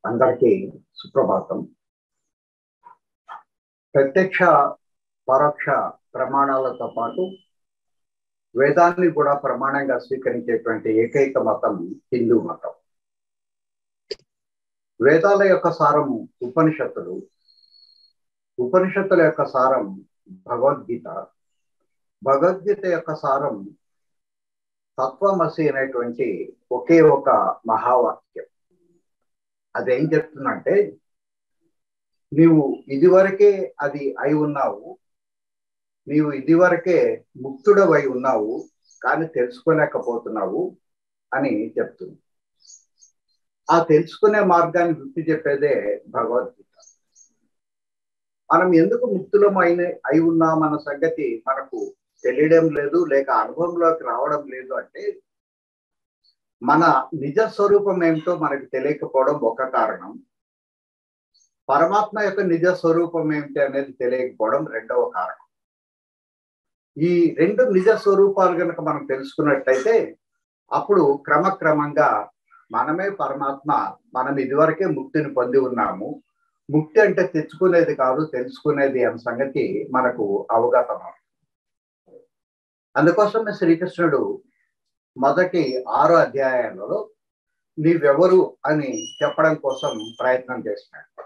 అందరికీ సుప్రభాతం. ప్రత్యక్ష పరోక్ష ప్రమాణాలతో పాటు వేదాన్ని కూడా ప్రమాణంగా స్వీకరించేటువంటి ఏకైక మతం హిందూ మతం. వేదాల యొక్క సారం ఉపనిషత్తులు, ఉపనిషత్తుల యొక్క సారం భగవద్గీత, భగవద్గీత యొక్క సారం తత్వమసి అనేటువంటి ఒకే ఒక మహావాక్యం. అదేం చెప్తుందంటే, నీవు ఇదివరకే అది అయి ఉన్నావు, నీవు ఇదివరకే ముక్తుడవై ఉన్నావు, కానీ తెలుసుకోలేకపోతున్నావు అని చెప్తుంది. ఆ తెలుసుకునే మార్గాన్ని గుర్తు చెప్పేదే భగవద్గీత. మనం ఎందుకు ముక్తులం అయి ఉన్నామన్న సంగతి మనకు తెలియడం లేదు, లేక అనుభవంలోకి రావడం లేదు అంటే, మన నిజ స్వరూపం ఏమిటో మనకు తెలియకపోవడం ఒక కారణం, పరమాత్మ యొక్క నిజ స్వరూపం ఏమిటి అనేది తెలియకపోవడం రెండవ కారణం. ఈ రెండు నిజ స్వరూపాలు కనుక మనం తెలుసుకున్నట్లయితే అప్పుడు క్రమక్రమంగా మనమే పరమాత్మ, మనం ఇదివరకే ముక్తిని పొంది ఉన్నాము, ముక్తి అంటే తెచ్చుకునేది కాదు తెలుసుకునేది అన్న సంగతి మనకు అవగతం. అందుకోసమే శ్రీకృష్ణుడు మొదటి 6 అధ్యాయాలలో నీవెవరు అని చెప్పడం కోసం ప్రయత్నం చేసినాడు.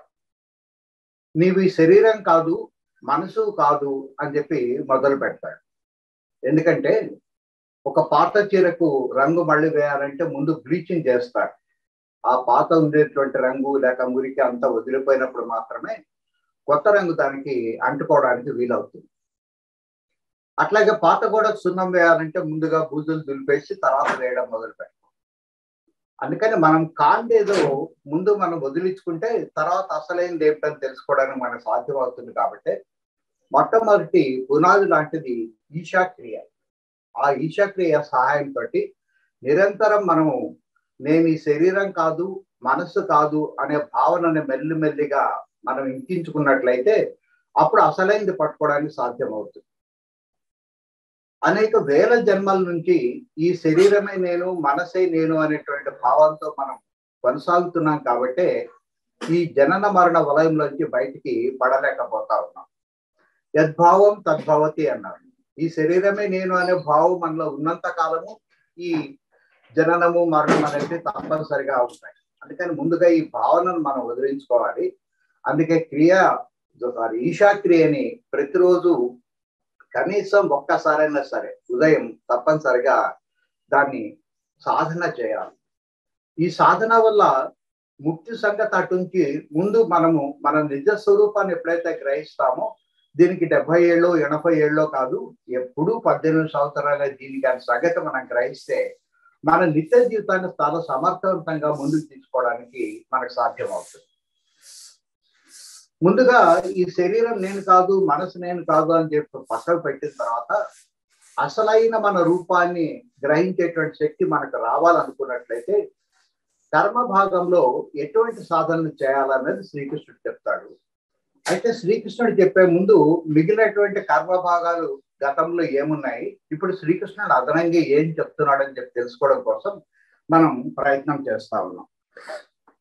నీవు ఈ శరీరం కాదు, మనసు కాదు అని చెప్పి మొదలు పెడతాడు. ఎందుకంటే ఒక పాత చీరకు రంగు మళ్ళీ వేయాలంటే ముందు బ్లీచింగ్ చేస్తారు. ఆ పాత ఉండేటువంటి రంగు లేక మురికి అంతా వదిలిపోయినప్పుడు మాత్రమే కొత్త రంగు దానికి అంటుకోవడానికి వీలవుతుంది. అట్లాగే పాత గోడకు సున్నం వేయాలంటే ముందుగా బూజులు దులిపేసి తర్వాత వేయడం మొదలు పెడతాం. అందుకని మనం కాండేదో ముందు మనం వదిలించుకుంటే తర్వాత అసలైనది ఏమిటని తెలుసుకోవడానికి మనకు సాధ్యమవుతుంది. కాబట్టి మొట్టమొదటి పునాది లాంటిది ఈశాక్రియ. ఆ ఈశాక్రియ సహాయంతో నిరంతరం మనము నేను ఈ శరీరం కాదు, మనస్సు కాదు అనే భావనని మెల్లిమెల్లిగా మనం ఇంకించుకున్నట్లయితే అప్పుడు అసలైనది పట్టుకోవడానికి సాధ్యమవుతుంది. అనేక వేల జన్మల నుంచి ఈ శరీరమే నేను, మనసే నేను అనేటువంటి భావంతో మనం కొనసాగుతున్నాం. కాబట్టే ఈ జనన మరణ వలయంలోంచి బయటికి పడలేకపోతా ఉన్నాం. యద్భావం తద్భవతి అన్నారు. ఈ శరీరమే నేను అనే భావం మనలో ఉన్నంత కాలము ఈ జననము మరణం అనేది తప్పనిసరిగా ఉంటాయి. అందుకని ముందుగా ఈ భావనను మనం వదిలించుకోవాలి. అందుకే ఈశాక్రియని ప్రతిరోజు కనీసం ఒక్కసారైనా సరే ఉదయం తప్పనిసరిగా దాన్ని సాధన చేయాలి. ఈ సాధన వల్ల ముక్తి సంగతి అటుంచి ముందు మనము మన నిజ స్వరూపాన్ని ఎప్పుడైతే గ్రహిస్తామో, దీనికి 70 ఏళ్ళు 80 ఏళ్ళలో కాదు, ఎప్పుడు 18 సంవత్సరాలే దీనికి అని సంగతి మనం గ్రహిస్తే మన నిత్య జీవితాన్ని చాలా సమర్థవంతంగా ముందుకు తీసుకోవడానికి మనకు సాధ్యం అవుతుంది. ముందుగా ఈ శరీరం నేను కాదు, మనసు నేను కాదు అని చెప్పి పక్కకు పెట్టిన తర్వాత అసలైన మన రూపాన్ని గ్రహించేటువంటి శక్తి మనకు రావాలనుకున్నట్లయితే కర్మ భాగంలో ఎటువంటి సాధనలు చేయాలనేది శ్రీకృష్ణుడు చెప్తాడు. అయితే శ్రీకృష్ణుడు చెప్పే ముందు మిగిలినటువంటి కర్మ భాగాలు గతంలో ఏమున్నాయి, ఇప్పుడు శ్రీకృష్ణుడు అదనంగా ఏం చెప్తున్నాడని చెప్పి తెలుసుకోవడం కోసం మనం ప్రయత్నం చేస్తా ఉన్నాం.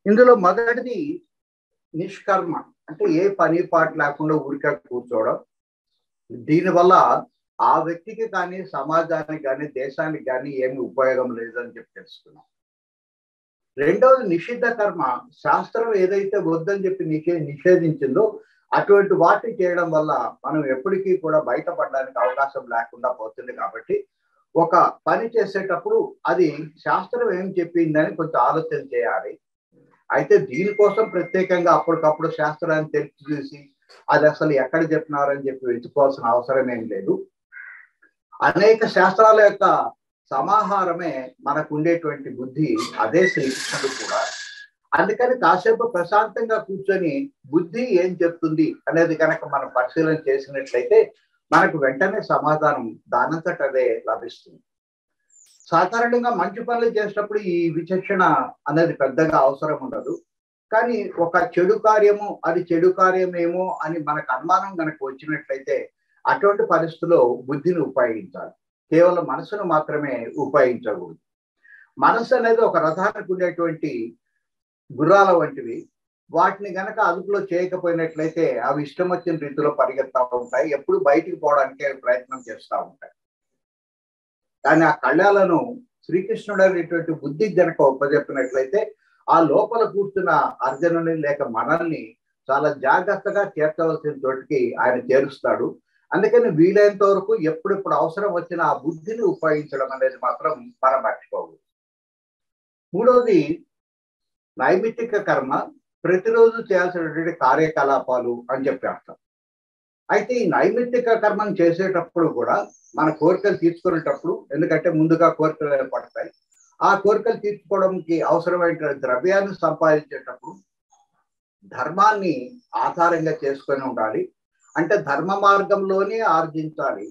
ఇందులో మొదటిది నిష్కర్మ, అంటే ఏ పని పాటు లేకుండా ఊరికే కూర్చోవడం. దీనివల్ల ఆ వ్యక్తికి కానీ, సమాజానికి కానీ, దేశానికి కానీ ఏమి ఉపయోగం లేదని చెప్పి తెలుసుకున్నాం. రెండవది నిషిద్ధ కర్మ. శాస్త్రం ఏదైతే వద్దని చెప్పి నిషేధించిందో అటువంటి వాటిని చేయడం వల్ల మనం ఎప్పటికీ కూడా బయటపడడానికి అవకాశం లేకుండా పోతుంది. కాబట్టి ఒక పని చేసేటప్పుడు అది శాస్త్రం ఏం చెప్పిందని కొంచెం ఆలోచన చేయాలి. అయితే దీనికోసం ప్రత్యేకంగా అప్పటికప్పుడు శాస్త్రాన్ని తెలిసి చూసి అది అసలు ఎక్కడ చెప్పినారని చెప్పి వెతుక్కోవాల్సిన అవసరం ఏం లేదు. అనేక శాస్త్రాల యొక్క సమాహారమే మనకు ఉండేటువంటి బుద్ధి, అదే శ్రీకృష్ణుడు కూడా. అందుకని కాసేపు ప్రశాంతంగా కూర్చొని బుద్ధి ఏం చెప్తుంది అనేది కనుక మనం పరిశీలన చేసినట్లయితే మనకు వెంటనే సమాధానం దానంతట అదే లభిస్తుంది. సాధారణంగా మంచి పనులు చేసేటప్పుడు ఈ విచక్షణ అనేది పెద్దగా అవసరం ఉండదు. కానీ ఒక చెడు కార్యము అది చెడు కార్యమేమో అని మనకు అనుమానం కనుక వచ్చినట్లయితే అటువంటి పరిస్థితుల్లో బుద్ధిని ఉపయోగించాలి, కేవలం మనసును మాత్రమే ఉపయోగించకూడదు. మనసు అనేది ఒక రథానికి ఉండేటువంటి గుర్రాల వంటివి. వాటిని గనక అదుపులో చేయకపోయినట్లయితే అవి ఇష్టం వచ్చిన రీతిలో పరిగెత్తా ఉంటాయి, ఎప్పుడు బయటికి పోవడానికే ప్రయత్నం చేస్తూ ఉంటాయి. కానీ ఆ కళ్యాలను శ్రీకృష్ణుడు అనేటువంటి బుద్ధి గనక ఉపజెప్పినట్లయితే ఆ లోపల కూర్చున్న అర్జునుని లేక మనల్ని చాలా జాగ్రత్తగా చేర్చవలసిన చోటికి ఆయన చేరుస్తాడు. అందుకని వీలైనంత వరకు ఎప్పుడెప్పుడు అవసరం వచ్చిన ఆ బుద్ధిని ఉపయోగించడం అనేది మాత్రం మనం మర్చిపోకూడదు. మూడవది నైమిత్తిక కర్మ, ప్రతిరోజు చేయాల్సినటువంటి కార్యకలాపాలు అని చెప్పి అర్థం. అయితే ఈ నైమిత్తిక కర్మను చేసేటప్పుడు కూడా మన కోరికలు తీర్చుకునేటప్పుడు, ఎందుకంటే ముందుగా కోరికలు ఏర్పడతాయి, ఆ కోరికలు తీర్చుకోవడానికి అవసరమైన ద్రవ్యాన్ని సంపాదించేటప్పుడు ధర్మాన్ని ఆధారంగా చేసుకొని ఉండాలి. అంటే ధర్మ మార్గంలోనే ఆర్జించాలి,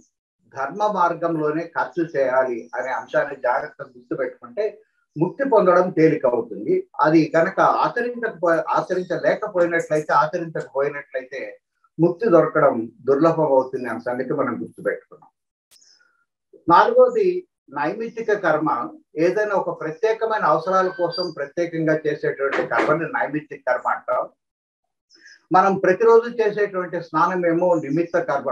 ధర్మ మార్గంలోనే ఖర్చు చేయాలి అనే అంశాన్ని జాగ్రత్తగా గుర్తుపెట్టుకుంటే ముక్తి పొందడం తేలిక అవుతుంది. అది కనుక ఆచరించకపోయినట్లయితే ముక్తి దొరకడం దుర్లభం అవుతుంది అనే సంగతి మనం గుర్తుపెట్టుకున్నాం. నాలుగవది నైమిత్తిక కర్మ, ఏదైనా ఒక ప్రత్యేకమైన అవసరాల కోసం ప్రత్యేకంగా చేసేటువంటి కర్మని నైమిత్తిక కర్మ అంటాం. మనం ప్రతిరోజు చేసేటువంటి స్నానం ఏమో నిమిత్త కర్మ,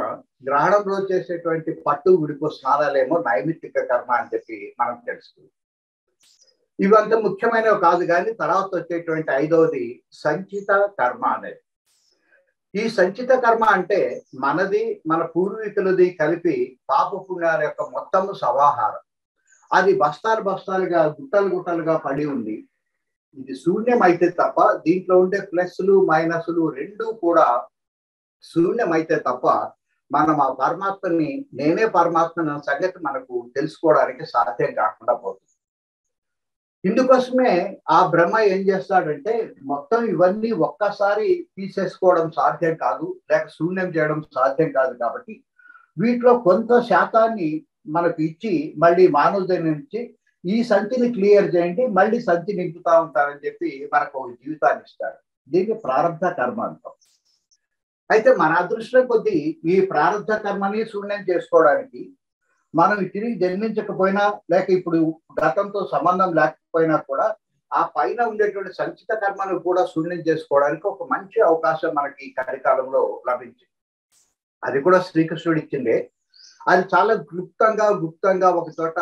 గ్రహణంలో చేసేటువంటి పట్టు విడుపు స్నానాలేమో నైమిత్తిక కర్మ అని చెప్పి మనం తెలుసుకుంటాం. ఇవంత ముఖ్యమైనవి కాదు, కానీ తర్వాత వచ్చేటువంటి ఐదవది సంచిత కర్మ అనేది. ఈ సంచిత కర్మ అంటే మనది మన పూర్వీకులది కలిపి పాప పుణ్యాల యొక్క మొత్తము సమాహారం. అది బస్తాలు బస్తాలుగా గుట్టలు గుట్టలుగా పడి ఉంది. ఇది శూన్యం అయితే తప్ప, దీంట్లో ఉండే ప్లస్లు మైనస్లు రెండూ కూడా శూన్యం అయితే తప్ప మనం ఆ పరమాత్మని, నేనే పరమాత్మని అనే సంగతి మనకు తెలుసుకోవడానికి సాధ్యం కాకుండా పోతుంది. ఇందుకోసమే ఆ బ్రహ్మ ఏం చేస్తాడంటే మొత్తం ఇవన్నీ ఒక్కసారి తీసేసుకోవడం సాధ్యం కాదు, లేక శూన్యం చేయడం సాధ్యం కాదు. కాబట్టి వీటిలో కొంత శాతాన్ని మనకు ఇచ్చి మళ్ళీ మానవుడి నుంచి ఈ సంచిని క్లియర్ చేయండి, మళ్ళీ సంచి నింపుతా ఉంటారని చెప్పి మనకు ఒక జీవితాన్ని ఇస్తాడు. దీన్ని ప్రారంభ కర్మ అంటాం. అయితే మన అదృష్టం కొద్దీ ఈ ప్రారంభ కర్మని శూన్యం చేసుకోవడానికి మనం తిరిగి జన్మించకపోయినా, లేక ఇప్పుడు గతంతో సంబంధం లేకపోయినా కూడా ఆ పైన ఉండేటువంటి సంచిత కర్మను కూడా శూన్యం చేసుకోవడానికి ఒక మంచి అవకాశం మనకి ఈ కలికాలంలో లభించింది. అది కూడా శ్రీకృష్ణుడు ఇచ్చిందే. అది చాలా గుప్తంగా ఒక చోట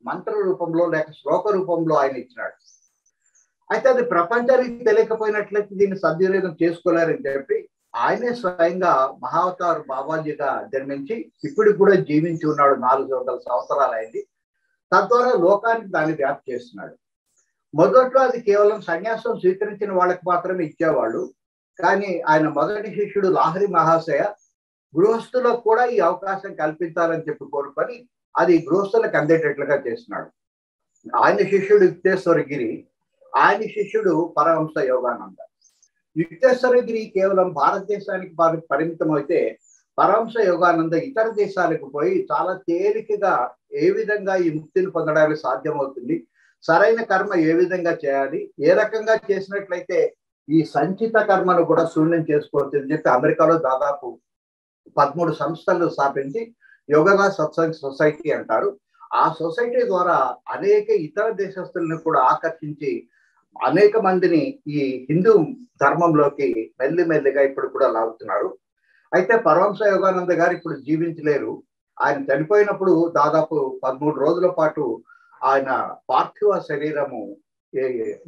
మంత్ర రూపంలో లేక శ్లోక రూపంలో ఆయన ఇచ్చినాడు. అయితే అది ప్రపంచానికి తెలియకపోయినట్లయితే దీన్ని సద్వినియోగం చేసుకోలేరని చెప్పి ఆయనే స్వయంగా మహావతారు బాబాజీగా జన్మించి ఇప్పుడు కూడా జీవించి ఉన్నాడు. 400 సంవత్సరాలు అయింది. తద్వారా లోకానికి దాన్ని వ్యాప్తి చేస్తున్నాడు. మొదట్లో అది కేవలం సన్యాసం స్వీకరించిన వాళ్ళకి మాత్రమే ఇచ్చేవాళ్ళు. కానీ ఆయన మొదటి శిష్యుడు లాహరి మహాశయ గృహస్థులకు కూడా ఈ అవకాశం కల్పించాలని చెప్పి కోరుకొని అది గృహస్థులకు అందేటట్లుగా చేస్తున్నాడు. ఆయన శిష్యుడు యుక్తేశ్వరగిరి, ఆయన శిష్యుడు పరమహంస యోగానంద. యుక్తేశ్వరగిరి కేవలం భారతదేశానికి పరిమితం అయితే పరమహంస యోగానంద ఇతర దేశాలకు పోయి చాలా తేలికగా ఏ విధంగా ఈ ముక్తిని పొందడానికి సాధ్యమవుతుంది, సరైన కర్మ ఏ విధంగా చేయాలి, ఏ రకంగా చేసినట్లయితే ఈ సంచిత కర్మను కూడా శూన్యం చేసుకోవచ్చు అని చెప్పి అమెరికాలో దాదాపు 13 సంస్థలు స్థాపించి యోగా సత్సంగ్ సొసైటీ అంటారు. ఆ సొసైటీ ద్వారా అనేక ఇతర దేశస్తులను కూడా ఆకర్షించి అనేక మందిని ఈ హిందూ ధర్మంలోకి మెల్లిమెల్లిగా ఇప్పుడు కూడా లాగుతున్నారు. అయితే పరమహంస యోగానంద గారు ఇప్పుడు జీవించలేరు. ఆయన చనిపోయినప్పుడు దాదాపు 13 రోజుల పాటు ఆయన పార్థివ శరీరము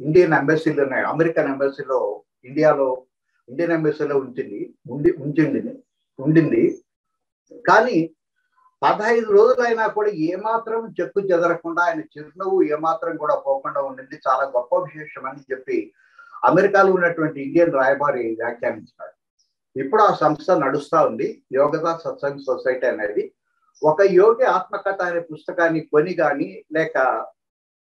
ఇండియన్ ఎంబసీలో, అమెరికన్ ఎంబసీలో, ఇండియన్ ఎంబసీలో ఉండింది. కానీ 15 రోజులైనా కూడా ఏమాత్రం చెక్కు చెదరకుండా ఆయన చిరునవ్వు ఏమాత్రం కూడా పోకుండా ఉండింది. చాలా గొప్ప విశేషం అని చెప్పి అమెరికాలో ఉన్నటువంటి ఇండియన్ రాయబారి వ్యాఖ్యానించాడు. ఇప్పుడు ఆ సంస్థ నడుస్తూ ఉంది, యోగా సత్సంగ్ సొసైటీ అనేది. ఒక యోగి ఆత్మకథ అనే పుస్తకాన్ని కొని కానీ, లేక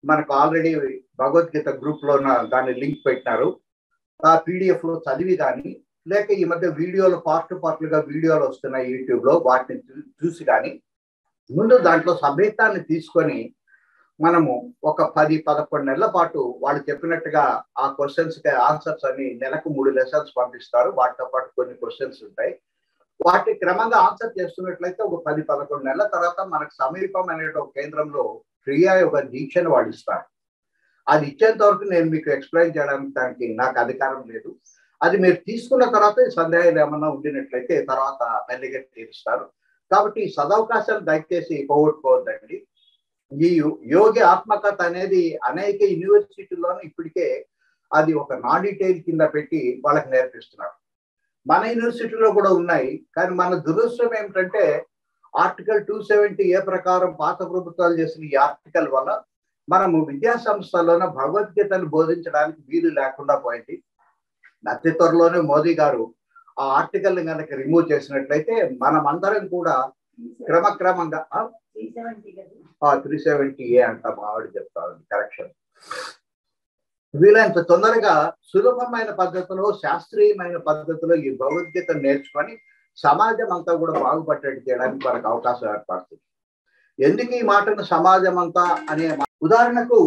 మనకు ఆల్రెడీ భగవద్గీత గ్రూప్ లో దాన్ని లింక్ పెట్టినారు, ఆ PDF లో చదివి కానీ, లేక ఈ మధ్య వీడియోలు పార్ట్లుగా వీడియోలు వస్తున్నాయి యూట్యూబ్ లో, వాటిని చూసి కానీ ముందు దాంట్లో సభ్యతాన్ని తీసుకొని మనము ఒక 10-11 నెలల పాటు వాళ్ళు చెప్పినట్టుగా ఆ క్వశ్చన్స్ కి ఆన్సర్స్ అని నెలకు 3 లెసన్స్ పంపిస్తారు. వాటితో పాటు కొన్ని క్వశ్చన్స్ ఉంటాయి. వాటి క్రమంగా ఆన్సర్ చేస్తున్నట్లయితే ఒక 10-11 నెలల తర్వాత మనకు సమీపం అనే ఒక కేంద్రంలో క్రియాయోగ దీక్షను వాడిస్తారు. అది ఇచ్చేంత వరకు నేను మీకు ఎక్స్ప్లెయిన్ చేయడానికి దానికి నాకు అధికారం లేదు. అది మీరు తీసుకున్న తర్వాత ఈ సందేహాలు ఏమన్నా ఉండినట్లయితే తర్వాత మెల్లిగా తీరుస్తారు. కాబట్టి ఈ సదవకాశాలు దయచేసి పోగొట్టుకోవద్దండి. ఈ యోగి ఆత్మకథ అనేది అనేక యూనివర్సిటీల్లోనూ ఇప్పటికే అది ఒక నాన్ డీటెయిల్ కింద పెట్టి వాళ్ళకి నేర్పిస్తున్నారు. మన యూనివర్సిటీలో కూడా ఉన్నాయి. కానీ మన దురదృష్టం ఏమిటంటే ఆర్టికల్ 270A ప్రకారం పాత ప్రభుత్వాలు చేసిన ఈ ఆర్టికల్ వల్ల మనము విద్యా సంస్థల్లోనే భగవద్గీతను బోధించడానికి వీలు లేకుండా పోయింది. అతి త్వరలోనే మోదీ గారు ఆ ఆర్టికల్ ని కనుక రిమూవ్ చేసినట్లయితే మనమందరం కూడా క్రమక్రమంగా 370A అంట మా ఆవిడ చెప్తారు, కరెక్షన్. వీలైనంత తొందరగా సులభమైన పద్ధతిలో శాస్త్రీయమైన పద్ధతిలో ఈ భగవద్గీతను నేర్చుకొని సమాజం అంతా కూడా బాగుపట్టేట్టు చేయడానికి మనకు అవకాశం ఏర్పడుతుంది. ఎందుకు ఈ మాటను సమాజం అంతా అనే ఉదాహరణకు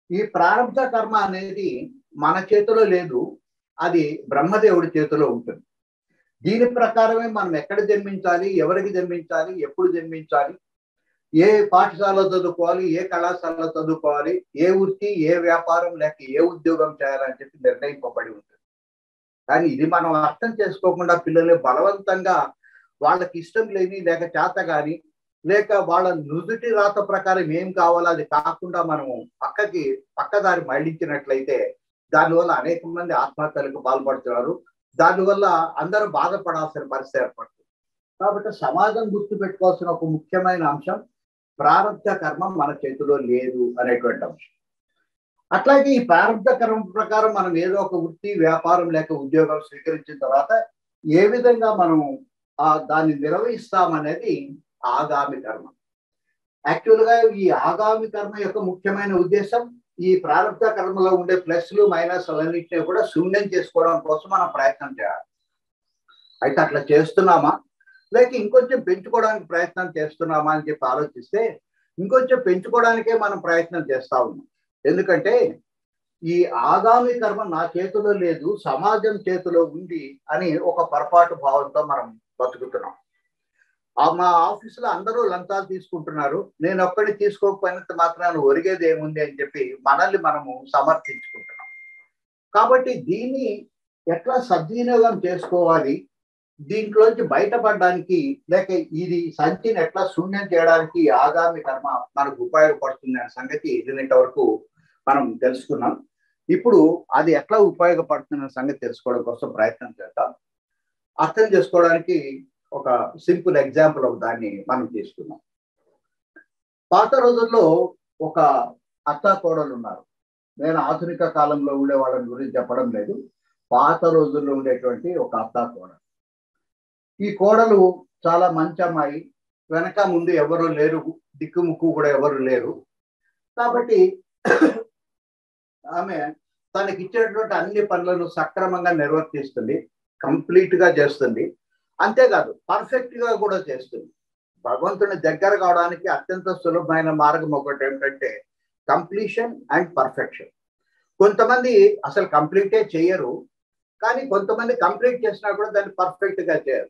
ఈ ప్రారంభ కర్మ అనేది మన చేతిలో లేదు, అది బ్రహ్మదేవుడి చేతిలో ఉంటుంది. దీని ప్రకారమే మనం ఎక్కడ జన్మించాలి, ఎవరికి జన్మించాలి, ఎప్పుడు జన్మించాలి, ఏ పాఠశాలలో చదువుకోవాలి, ఏ కళాశాలలో చదువుకోవాలి, ఏ వృత్తి, ఏ వ్యాపారం లేక ఏ ఉద్యోగం చేయాలని చెప్పి నిర్ణయింపబడి ఉంటుంది. కానీ ఇది మనం అర్థం చేసుకోకుండా పిల్లల్ని బలవంతంగా వాళ్ళకి ఇష్టం లేని లేక చేత కానీ లేక వాళ్ళ నుదుటి రాత ప్రకారం ఏం కావాలో అది కాకుండా మనము పక్కదారి మళ్లించినట్లయితే దానివల్ల అనేక మంది ఆత్మహత్యలకు పాల్పడుతున్నారు. దానివల్ల అందరూ బాధపడాల్సిన పరిస్థితి ఏర్పడుతుంది. కాబట్టి సమాజం గుర్తుపెట్టుకోవాల్సిన ఒక ముఖ్యమైన అంశం ప్రారంభ కర్మ మన చేతిలో లేదు అనేటువంటి అంశం. అట్లాగే ఈ ప్రారంభ కర్మ ప్రకారం మనం ఏదో ఒక వృత్తి, వ్యాపారం లేక ఉద్యోగం స్వీకరించిన తర్వాత ఏ విధంగా మనం దాన్ని నిర్వహిస్తామనేది ఆగామి కర్మ. యాక్చువల్గా ఈ ఆగామి కర్మ యొక్క ముఖ్యమైన ఉద్దేశం ఈ ప్రారంభ కర్మలో ఉండే ప్లస్లు మైనస్లన్నింటినీ కూడా శూన్యం చేసుకోవడం కోసం మనం ప్రయత్నం చేయాలి. అయితే అట్లా చేస్తున్నామా లేక ఇంకొంచెం పెంచుకోవడానికి ప్రయత్నం చేస్తున్నామా అని చెప్పి ఆలోచిస్తే ఇంకొంచెం పెంచుకోవడానికే మనం ప్రయత్నం చేస్తా ఉన్నాం. ఎందుకంటే ఈ ఆగామి కర్మ నా చేతిలో లేదు, సమాజం చేతిలో ఉంది అని ఒక పొరపాటు భావంతో మనం బతుకుతున్నాం. మా ఆఫీసులో అందరూ లంచాలు తీసుకుంటున్నారు, నేను ఒక్కడి తీసుకోకపోయినంత మాత్రాన ఒరిగేది ఏముంది అని చెప్పి మనల్ని మనము సమర్థించుకుంటున్నాం. కాబట్టి దీన్ని ఎట్లా సద్వినియోగం చేసుకోవాలి, దీంట్లోంచి బయటపడడానికి లేక ఇది సంచిని ఎట్లా శూన్యం చేయడానికి ఆగామి కర్మ మనకు ఉపయోగపడుతుంది అనే సంగతి నిన్నటి వరకు మనం తెలుసుకున్నాం. ఇప్పుడు అది ఎట్లా ఉపయోగపడుతున్న సంగతి తెలుసుకోవడం కోసం ప్రయత్నం చేద్దాం. అర్థం చేసుకోవడానికి ఒక సింపుల్ ఎగ్జాంపుల్ ఒక దాన్ని మనం తీసుకున్నాం. పాత రోజుల్లో ఒక అత్త కోడలు ఉన్నారు. నేను ఆధునిక కాలంలో ఉండే వాళ్ళని గురించి చెప్పడం లేదు, పాత రోజుల్లో ఉండేటువంటి ఒక అత్త కోడలు. ఈ కోడలు చాలా మంచి అమ్మాయి, వెనక ముందు ఎవరు లేరు, దిక్కుముక్కు కూడా ఎవరు లేరు. కాబట్టి ఆమె తనకి ఇచ్చినటువంటి అన్ని పనులను సక్రమంగా నిర్వర్తిస్తుంది, కంప్లీట్ గా చేస్తుంది. అంతేకాదు పర్ఫెక్ట్ గా కూడా చేస్తుంది. భగవంతుని దగ్గర కావడానికి అత్యంత సులభమైన మార్గం ఒకటి ఏమిటంటే కంప్లీషన్ అండ్ పర్ఫెక్షన్. కొంతమంది అసలు కంప్లీటే చేయరు, కానీ కొంతమంది కంప్లీట్ చేసినా కూడా దాన్ని పర్ఫెక్ట్ గా చేయరు.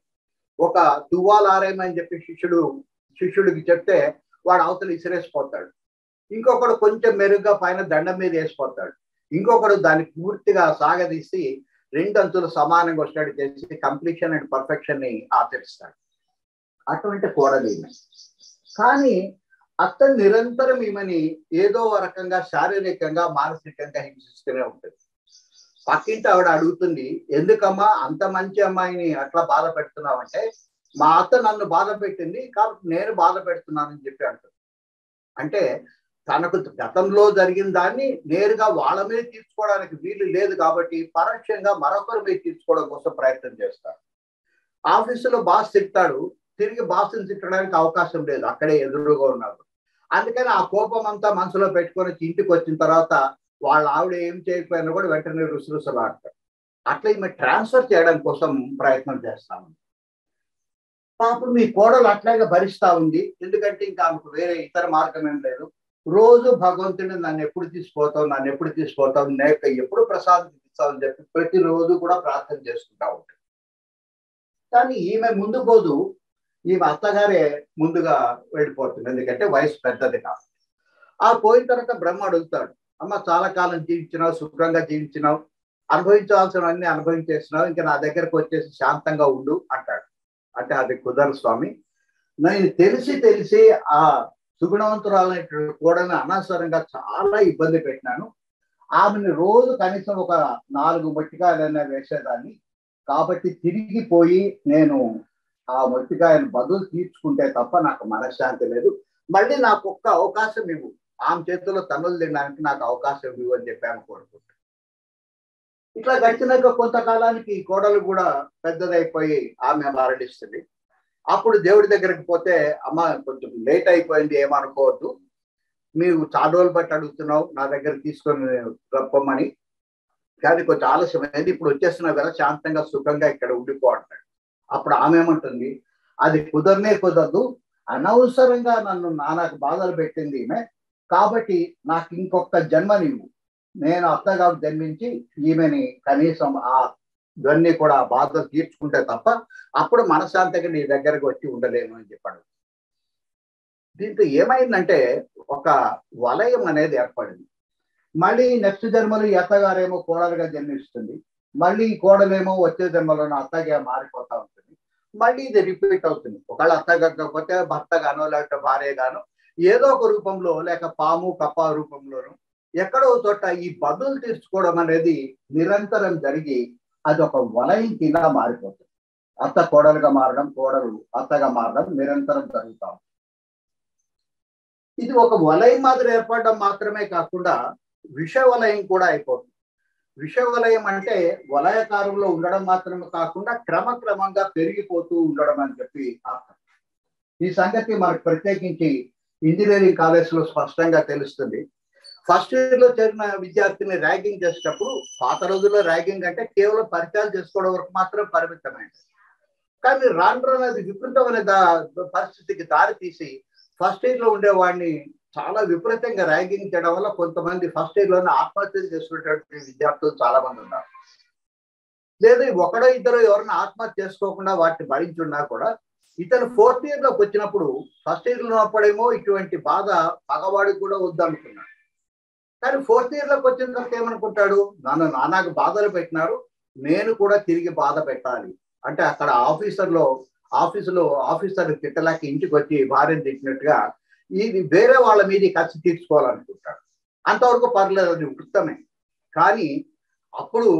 ఒక తువ్వాలారేమని చెప్పి శిష్యుడికి చెప్తే వాడు అవతల ఇసిరేసిపోతాడు. ఇంకొకడు కొంచెం మెరుగ్గా పైన దండం మీద వేసిపోతాడు. ఇంకొకడు దాన్ని పూర్తిగా సాగదీసి రెండంచులు సమానంగా వచ్చినట్టు చేసి కంప్లీషన్ అండ్ పర్ఫెక్షన్ ని ఆచరిస్తాడు. అటువంటి కోడలు ఈమె. కానీ అతను నిరంతరం ఈమెని ఏదో రకంగా శారీరకంగా మానసికంగా హింసిస్తూనే ఉంటుంది. పక్కింటి ఆవిడ అడుగుతుంది, ఎందుకమ్మా అంత మంచి అమ్మాయిని అట్లా బాధ పెడుతున్నావంటే, మా అత్త నన్ను బాధ పెట్టింది కాబట్టి నేను బాధ పెడుతున్నానని చెప్పి అంటుంది. అంటే తనకు గతంలో జరిగిన దాన్ని నేరుగా వాళ్ళ మీద తీర్చుకోవడానికి వీలు లేదు కాబట్టి పరోక్షంగా మరొకరి మీద తీర్చుకోవడం కోసం ప్రయత్నం చేస్తారు. ఆఫీసులో బాస్ తిట్టాడు, తిరిగి బాస్ని తిట్టడానికి అవకాశం లేదు, అక్కడే ఎదురుగా ఉన్నారు. అందుకని ఆ కోపం అంతా మనసులో పెట్టుకొని ఇంటికి వచ్చిన తర్వాత వాళ్ళ ఆవిడ ఏం చేయకపోయినా కూడా వెంటనే రుసరుసలు ఆడతారు. అట్లా ఈమె ట్రాన్స్ఫర్ చేయడం కోసం ప్రయత్నం చేస్తాము. పాపం మీ కోడలు అట్లాగే భరిస్తా ఉంది, ఎందుకంటే ఇంకా ఆమెకు వేరే ఇతర మార్గం ఏం లేదు. రోజు భగవంతుని నన్ను ఎప్పుడు తీసిపోతావు, నేను ఎప్పుడు ప్రసాదం ఇస్తావు అని చెప్పి ప్రతిరోజు కూడా ప్రార్థన చేసుకుంటా ఉంటుంది. కానీ ఈమె ముందు పోదు, ఈమె అత్తగారే ముందుగా వెళ్ళిపోతుంది, ఎందుకంటే వయసు పెద్దది కాదు. ఆ పోయిన తర్వాత బ్రహ్మ అడుగుతాడు, అమ్మ చాలా కాలం జీవించినావు, శుభ్రంగా జీవించినావు, అనుభవించాల్సినవన్నీ అనుభవించేసినావు, ఇంకా నా దగ్గరకు వచ్చేసి శాంతంగా ఉండు అంటాడు. అంటే అది కుదరదు స్వామి, నేను తెలిసి ఆ సుగుణవంతురాలైనటువంటి కోడని అనవసరంగా చాలా ఇబ్బంది పెట్టినాను. ఆమెను రోజు కనీసం ఒక 4 మొట్టికాయలైనా వేసేదాన్ని. కాబట్టి తిరిగిపోయి నేను ఆ మొట్టికాయను బదులు తీర్చుకుంటే తప్ప నాకు మనశ్శాంతి లేదు. మళ్ళీ నాకు ఒక్క అవకాశం ఇవ్వు, ఆమె చేతుల్లో తన్నులు తినడానికి నాకు అవకాశం ఇవ్వు అని చెప్పాను కోరుకుంటాను. ఇట్లా గడిచినాక కొంతకాలానికి కోడలు కూడా పెద్దదైపోయి ఆమె మరణిస్తుంది. అప్పుడు దేవుడి దగ్గరికి పోతే, అమ్మ కొంచెం లేట్ అయిపోయింది, ఏమనుకోవద్దు, మీరు చాలా రోజులు బట్టి అడుగుతున్నావు నా దగ్గర తీసుకొని రప్పమని, కానీ కొంచెం ఆలస్యం అయింది, ఇప్పుడు వచ్చేస్తున్నావు కదా, శాంతంగా సుఖంగా ఇక్కడ ఉండిపో అంటాడు. అప్పుడు ఆమె ఏమంటుంది, అది కుదరదు, అనవసరంగా నన్ను నానాకు బాధలు పెట్టింది ఈమె, కాబట్టి నాకు ఇంకొక జన్మనివ్వు, నేను అత్తగా జన్మించి ఈమెని కనీసం ఇవన్నీ కూడా బాధలు తీర్చుకుంటే తప్ప అప్పుడు మనశ్శాంతిగా నీ దగ్గరకు వచ్చి ఉండలేను అని చెప్పాడు. దీంతో ఏమైందంటే ఒక వలయం అనేది ఏర్పడింది. మళ్ళీ నెక్స్ట్ జన్మలో ఈ అత్తగారేమో కోడలుగా జన్మిస్తుంది, మళ్ళీ ఈ కోడలేమో వచ్చే జన్మలోనూ అత్తగా మారిపోతా ఉంటుంది. మళ్ళీ ఇది రిపీట్ అవుతుంది. ఒకవేళ అత్త కాకపోతే భర్తగానో లేకపోతే భార్యగానో ఏదో ఒక రూపంలో, లేక పాము కప్ప రూపంలోనూ ఎక్కడో చోట ఈ బదులు తీర్చుకోవడం అనేది నిరంతరం జరిగి అది ఒక వలయం కింద మారిపోతుంది. అత్త కోడలుగా మారడం, కోడలు అత్తగా మారడం నిరంతరం జరుగుతాం. ఇది ఒక వలయం మాదిరి ఏర్పడడం మాత్రమే కాకుండా విష వలయం కూడా అయిపోతుంది. విష వలయం అంటే వలయకారంలో ఉండడం మాత్రమే కాకుండా క్రమక్రమంగా పెరిగిపోతూ ఉండడం అని చెప్పి అర్థం. ఈ సంగతి మనకు ప్రత్యేకించి ఇంజనీరింగ్ కాలేజ్లో స్పష్టంగా తెలుస్తుంది. ఫస్ట్ ఇయర్ లో చేరిన విద్యార్థిని ర్యాగింగ్ చేసేటప్పుడు, పాత రోజుల్లో ర్యాగింగ్ అంటే కేవలం పరిచయాలు చేసుకోవడం వరకు మాత్రం పరిమితమైంది. కానీ రాను అది విపరీతమైన పరిస్థితికి దారి తీసి ఫస్ట్ ఇయర్ లో ఉండేవాడిని చాలా విపరీతంగా ర్యాగింగ్ చేయడం వల్ల కొంతమంది ఫస్ట్ ఇయర్ లోనే ఆత్మహత్యలు చేసుకునేటువంటి విద్యార్థులు చాలా మంది ఉన్నారు. లేదా ఒకడో ఇద్దరు ఎవరైనా ఆత్మహత్య చేసుకోకుండా వాటిని భరించున్నా కూడా ఇతను ఫోర్త్ ఇయర్ లోకి వచ్చినప్పుడు ఫస్ట్ ఇయర్ లో ఉన్నప్పుడేమో ఇటువంటి బాధ పగవాడికి కూడా వద్దనుకున్నాడు. కానీ ఫోర్త్ ఇయర్ లోకి వచ్చిన తర్వాత ఏమనుకుంటాడు, నన్ను నానాకు బాధలు పెట్టినారు, నేను కూడా తిరిగి బాధ పెట్టాలి అంటే అక్కడ ఆఫీసులో ఆఫీసర్ తిట్టలేక ఇంటికి వచ్చి భార్యను తిట్టినట్టుగా ఇది వేరే వాళ్ళ మీద ఖర్చు తీర్చుకోవాలనుకుంటాడు. అంతవరకు పర్లేదు, అది వృత్తమే. కానీ అప్పుడు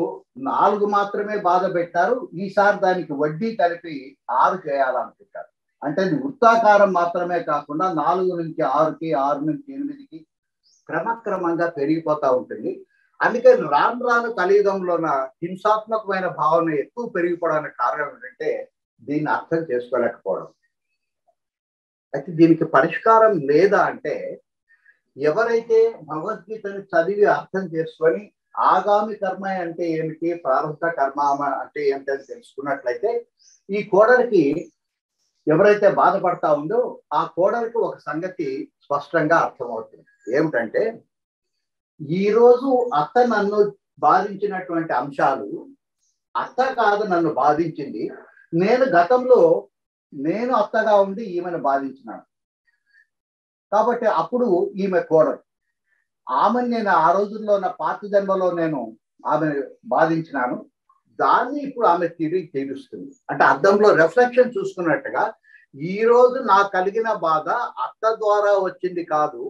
4 మాత్రమే బాధ పెట్టారు, ఈసారి దానికి వడ్డీ కలిపి 6 చేయాలనుకుంటారు. అంటే అది వృత్తాకారం మాత్రమే కాకుండా 4 నుంచి 6కి, 6 నుంచి 8కి క్రమక్రమంగా పెరిగిపోతా ఉంటుంది. అందుకని రాను కలియుగంలోన హింసాత్మకమైన భావన ఎక్కువ పెరిగిపోవడానికి కారణం ఏంటంటే దీన్ని అర్థం చేసుకోలేకపోవడం. అయితే దీనికి పరిష్కారం లేదా అంటే, ఎవరైతే భగవద్గీతను చదివి అర్థం చేసుకొని ఆగామి కర్మ అంటే ఏమిటి, ప్రారంభ కర్మ అంటే ఏమిటి అని తెలుసుకున్నట్లయితే ఈ కోడలికి ఎవరైతే బాధపడతా ఉందో ఆ కోడలికి ఒక సంగతి స్పష్టంగా అర్థమవుతుంది. ఏమిటంటే, ఈరోజు అత్త నన్ను బాధించినటువంటి అంశాలు అత్త కాదు నన్ను బాధించింది, నేను గతంలో నేను అత్తగా ఉండి ఈమెను బాధించినాను. కాబట్టి అప్పుడు ఈమె కోడలు, ఆమెను నేను ఆ రోజుల్లో నా పాత జన్మలో నేను ఆమె బాధించినాను, దాన్ని ఇప్పుడు ఆమె తిరిగి తీరుస్తుంది. అంటే అద్దంలో రిఫ్లెక్షన్ చూసుకున్నట్టుగా ఈ రోజు నాకు కలిగిన బాధ అత్త ద్వారా వచ్చింది కాదు,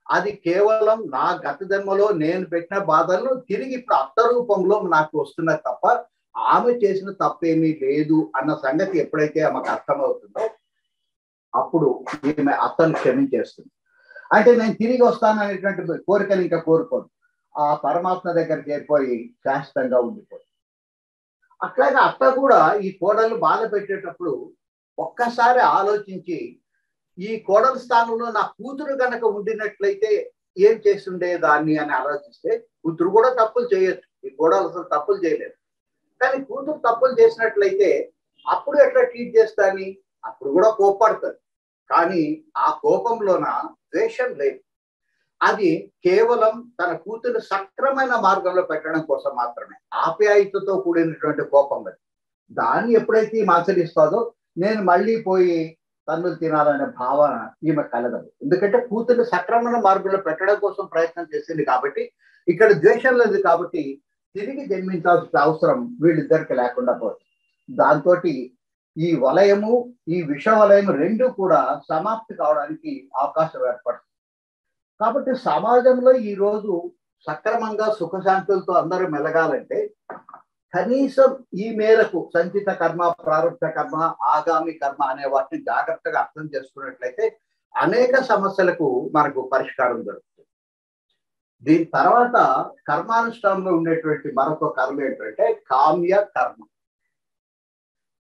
అది కేవలం నా గత జన్మలో నేను పెట్టిన బాధలను తిరిగి ఇప్పుడు అత్త రూపంలో నాకు వస్తున్నది తప్ప ఆమె చేసిన తప్పేమీ లేదు అన్న సంగతి ఎప్పుడైతే ఆమెకు అర్థమవుతుందో అప్పుడు ఈమె అత్తను క్షమించేస్తుంది. అంటే నేను తిరిగి వస్తాననేటువంటి కోరికలు ఇంకా కోరుకోదు, ఆ పరమాత్మ దగ్గర చేరిపోయి శాశ్వతంగా ఉండిపోదు. అట్లాగే అత్త కూడా ఈ కోడలు బాధ పెట్టేటప్పుడు ఒక్కసారి ఆలోచించి, ఈ కోడల స్థానంలో నా కూతురు కనుక ఉండినట్లయితే ఏం చేస్తుండే దాన్ని అని ఆలోచిస్తే, కూతురు కూడా తప్పులు చేయొచ్చు, ఈ కోడలు అసలు తప్పులు చేయలేదు, కానీ కూతురు తప్పులు చేసినట్లయితే అప్పుడు ఎట్లా ట్రీట్ చేస్తాని, అప్పుడు కూడా కోప్పడుతుంది. కానీ ఆ కోపంలోన ద్వేషం లేదు, అది కేవలం తన కూతురు సక్రమైన మార్గంలో పెట్టడం కోసం మాత్రమే, ఆప్యాయతతో కూడినటువంటి కోపం అది. దాన్ని ఎప్పుడైతే ఆచరిస్తాదో, నేను మళ్ళీ పోయి తన్నులు తినాలనే భావన ఈమె కలగదు. ఎందుకంటే కూతురు సక్రమణ మార్గంలో పెట్టడం కోసం ప్రయత్నం చేసింది కాబట్టి, ఇక్కడ ద్వేషం లేదు కాబట్టి తిరిగి జన్మించాల్సిన అవసరం వీళ్ళిద్దరికి లేకుండా పోతుంది. దాంతో ఈ వలయము, ఈ విష వలయం రెండు కూడా సమాప్తి కావడానికి అవకాశం ఏర్పడుతుంది. కాబట్టి సమాజంలో ఈ రోజు సక్రమంగా సుఖశాంతులతో అందరూ మెలగాలంటే కనీసం ఈ మేరకు సంచిత కర్మ, ప్రారంభ కర్మ, ఆగామి కర్మ అనే వాటిని జాగ్రత్తగా అర్థం చేసుకున్నట్లయితే అనేక సమస్యలకు మనకు పరిష్కారం దొరుకుతుంది. దీని తర్వాత కర్మానుష్ఠానంలో ఉండేటువంటి మరొక కర్మ ఏంటంటే కామ్య కర్మ.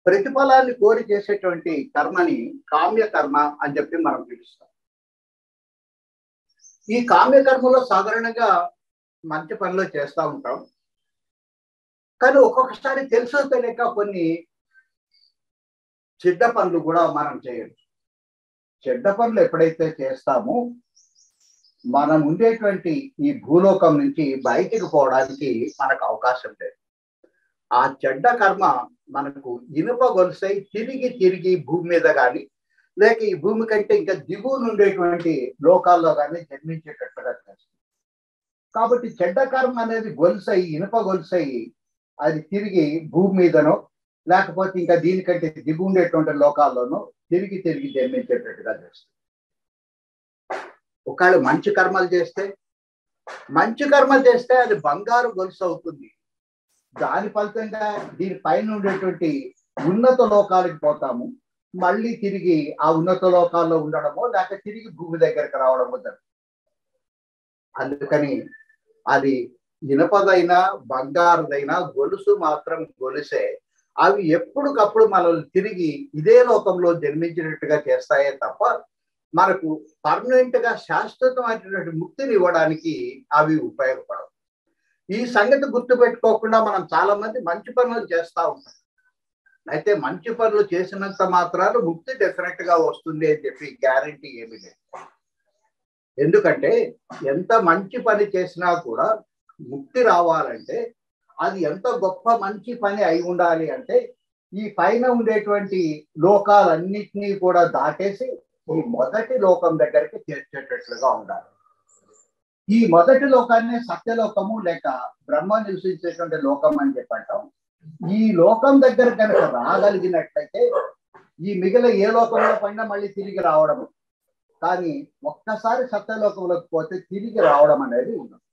ప్రతిఫలాన్ని కోరి చేసేటువంటి కర్మని కామ్య కర్మ అని చెప్పి మనం పిలుస్తాం. ఈ కామ్య కర్మలో సాధారణంగా మంచి పనులు చేస్తూ ఉంటాం. కానీ ఒక్కొక్కసారి తెలుసో తెలియక కొన్ని చెడ్డ పనులు కూడా మనం చేయొచ్చు. చెడ్డ పనులు ఎప్పుడైతే చేస్తామో మనం ఉండేటువంటి ఈ భూలోకం నుంచి బయటికి పోవడానికి మనకు అవకాశం లేదు. ఆ చెడ్డ కర్మ మనకు ఇనుప గొలుసై తిరిగి తిరిగి భూమి మీద కానీ లేక ఈ భూమి కంటే ఇంకా దిగువన ఉండేటువంటి లోకాల్లో కానీ జన్మించేటట్లుగా చేస్తుంది. కాబట్టి చెడ్డ కర్మ అనేది గొలుసై, ఇనుప గొలుసై అది తిరిగి భూమి మీదనో లేకపోతే ఇంకా దీనికంటే దిగు ఉండేటువంటి లోకాల్లోనో తిరిగి తిరిగి జన్మించేటట్టుగా చేస్తుంది. ఒకవేళ మంచి కర్మలు చేస్తే అది బంగారు గొలుసు అవుతుంది. దాని ఫలితంగా దీని పైన ఉండేటువంటి ఉన్నత లోకాలకు పోతాము. మళ్ళీ తిరిగి ఆ ఉన్నత లోకాల్లో ఉండడమో లేక తిరిగి భూమి దగ్గరికి రావడమో జరుగుతుంది. అందుకని అది ఇనపదైనా బంగారుదైనా గొలుసు మాత్రం గొలుసే. అవి ఎప్పటికప్పుడు మనల్ని తిరిగి ఇదే లోకంలో జన్మించినట్టుగా చేస్తాయే తప్ప మనకు పర్మనెంట్ గా శాశ్వతమైనటువంటి ముక్తిని ఇవ్వడానికి అవి ఉపయోగపడవు. ఈ సంగతి గుర్తుపెట్టుకోకుండా మనం చాలా మంది మంచి పనులు చేస్తూ ఉంటాం. అయితే మంచి పనులు చేసినంత మాత్రాలు ముక్తి డెఫినెట్ గా వస్తుంది అని చెప్పి గ్యారంటీ ఏమీ లేదు. ఎందుకంటే ఎంత మంచి పని చేసినా కూడా ముక్తి రావాలంటే అది ఎంత గొప్ప మంచి పని అయి ఉండాలి అంటే ఈ పైన ఉండేటువంటి లోకాలన్నిటినీ కూడా దాటేసి ఈ మొదటి లోకం దగ్గరికి చేర్చేటట్లుగా ఉండాలి. ఈ మొదటి లోకాన్ని సత్యలోకము లేక బ్రహ్మ నివసించేటువంటి లోకం అని చెప్పంటాం. ఈ లోకం దగ్గర కనుక రాగలిగినట్లయితే ఈ మిగిలిన ఏ లోకంలో పైన మళ్ళీ తిరిగి రావడం, కానీ ఒక్కసారి సత్యలోకంలోకి పోతే తిరిగి రావడం అనేది ఉండదు.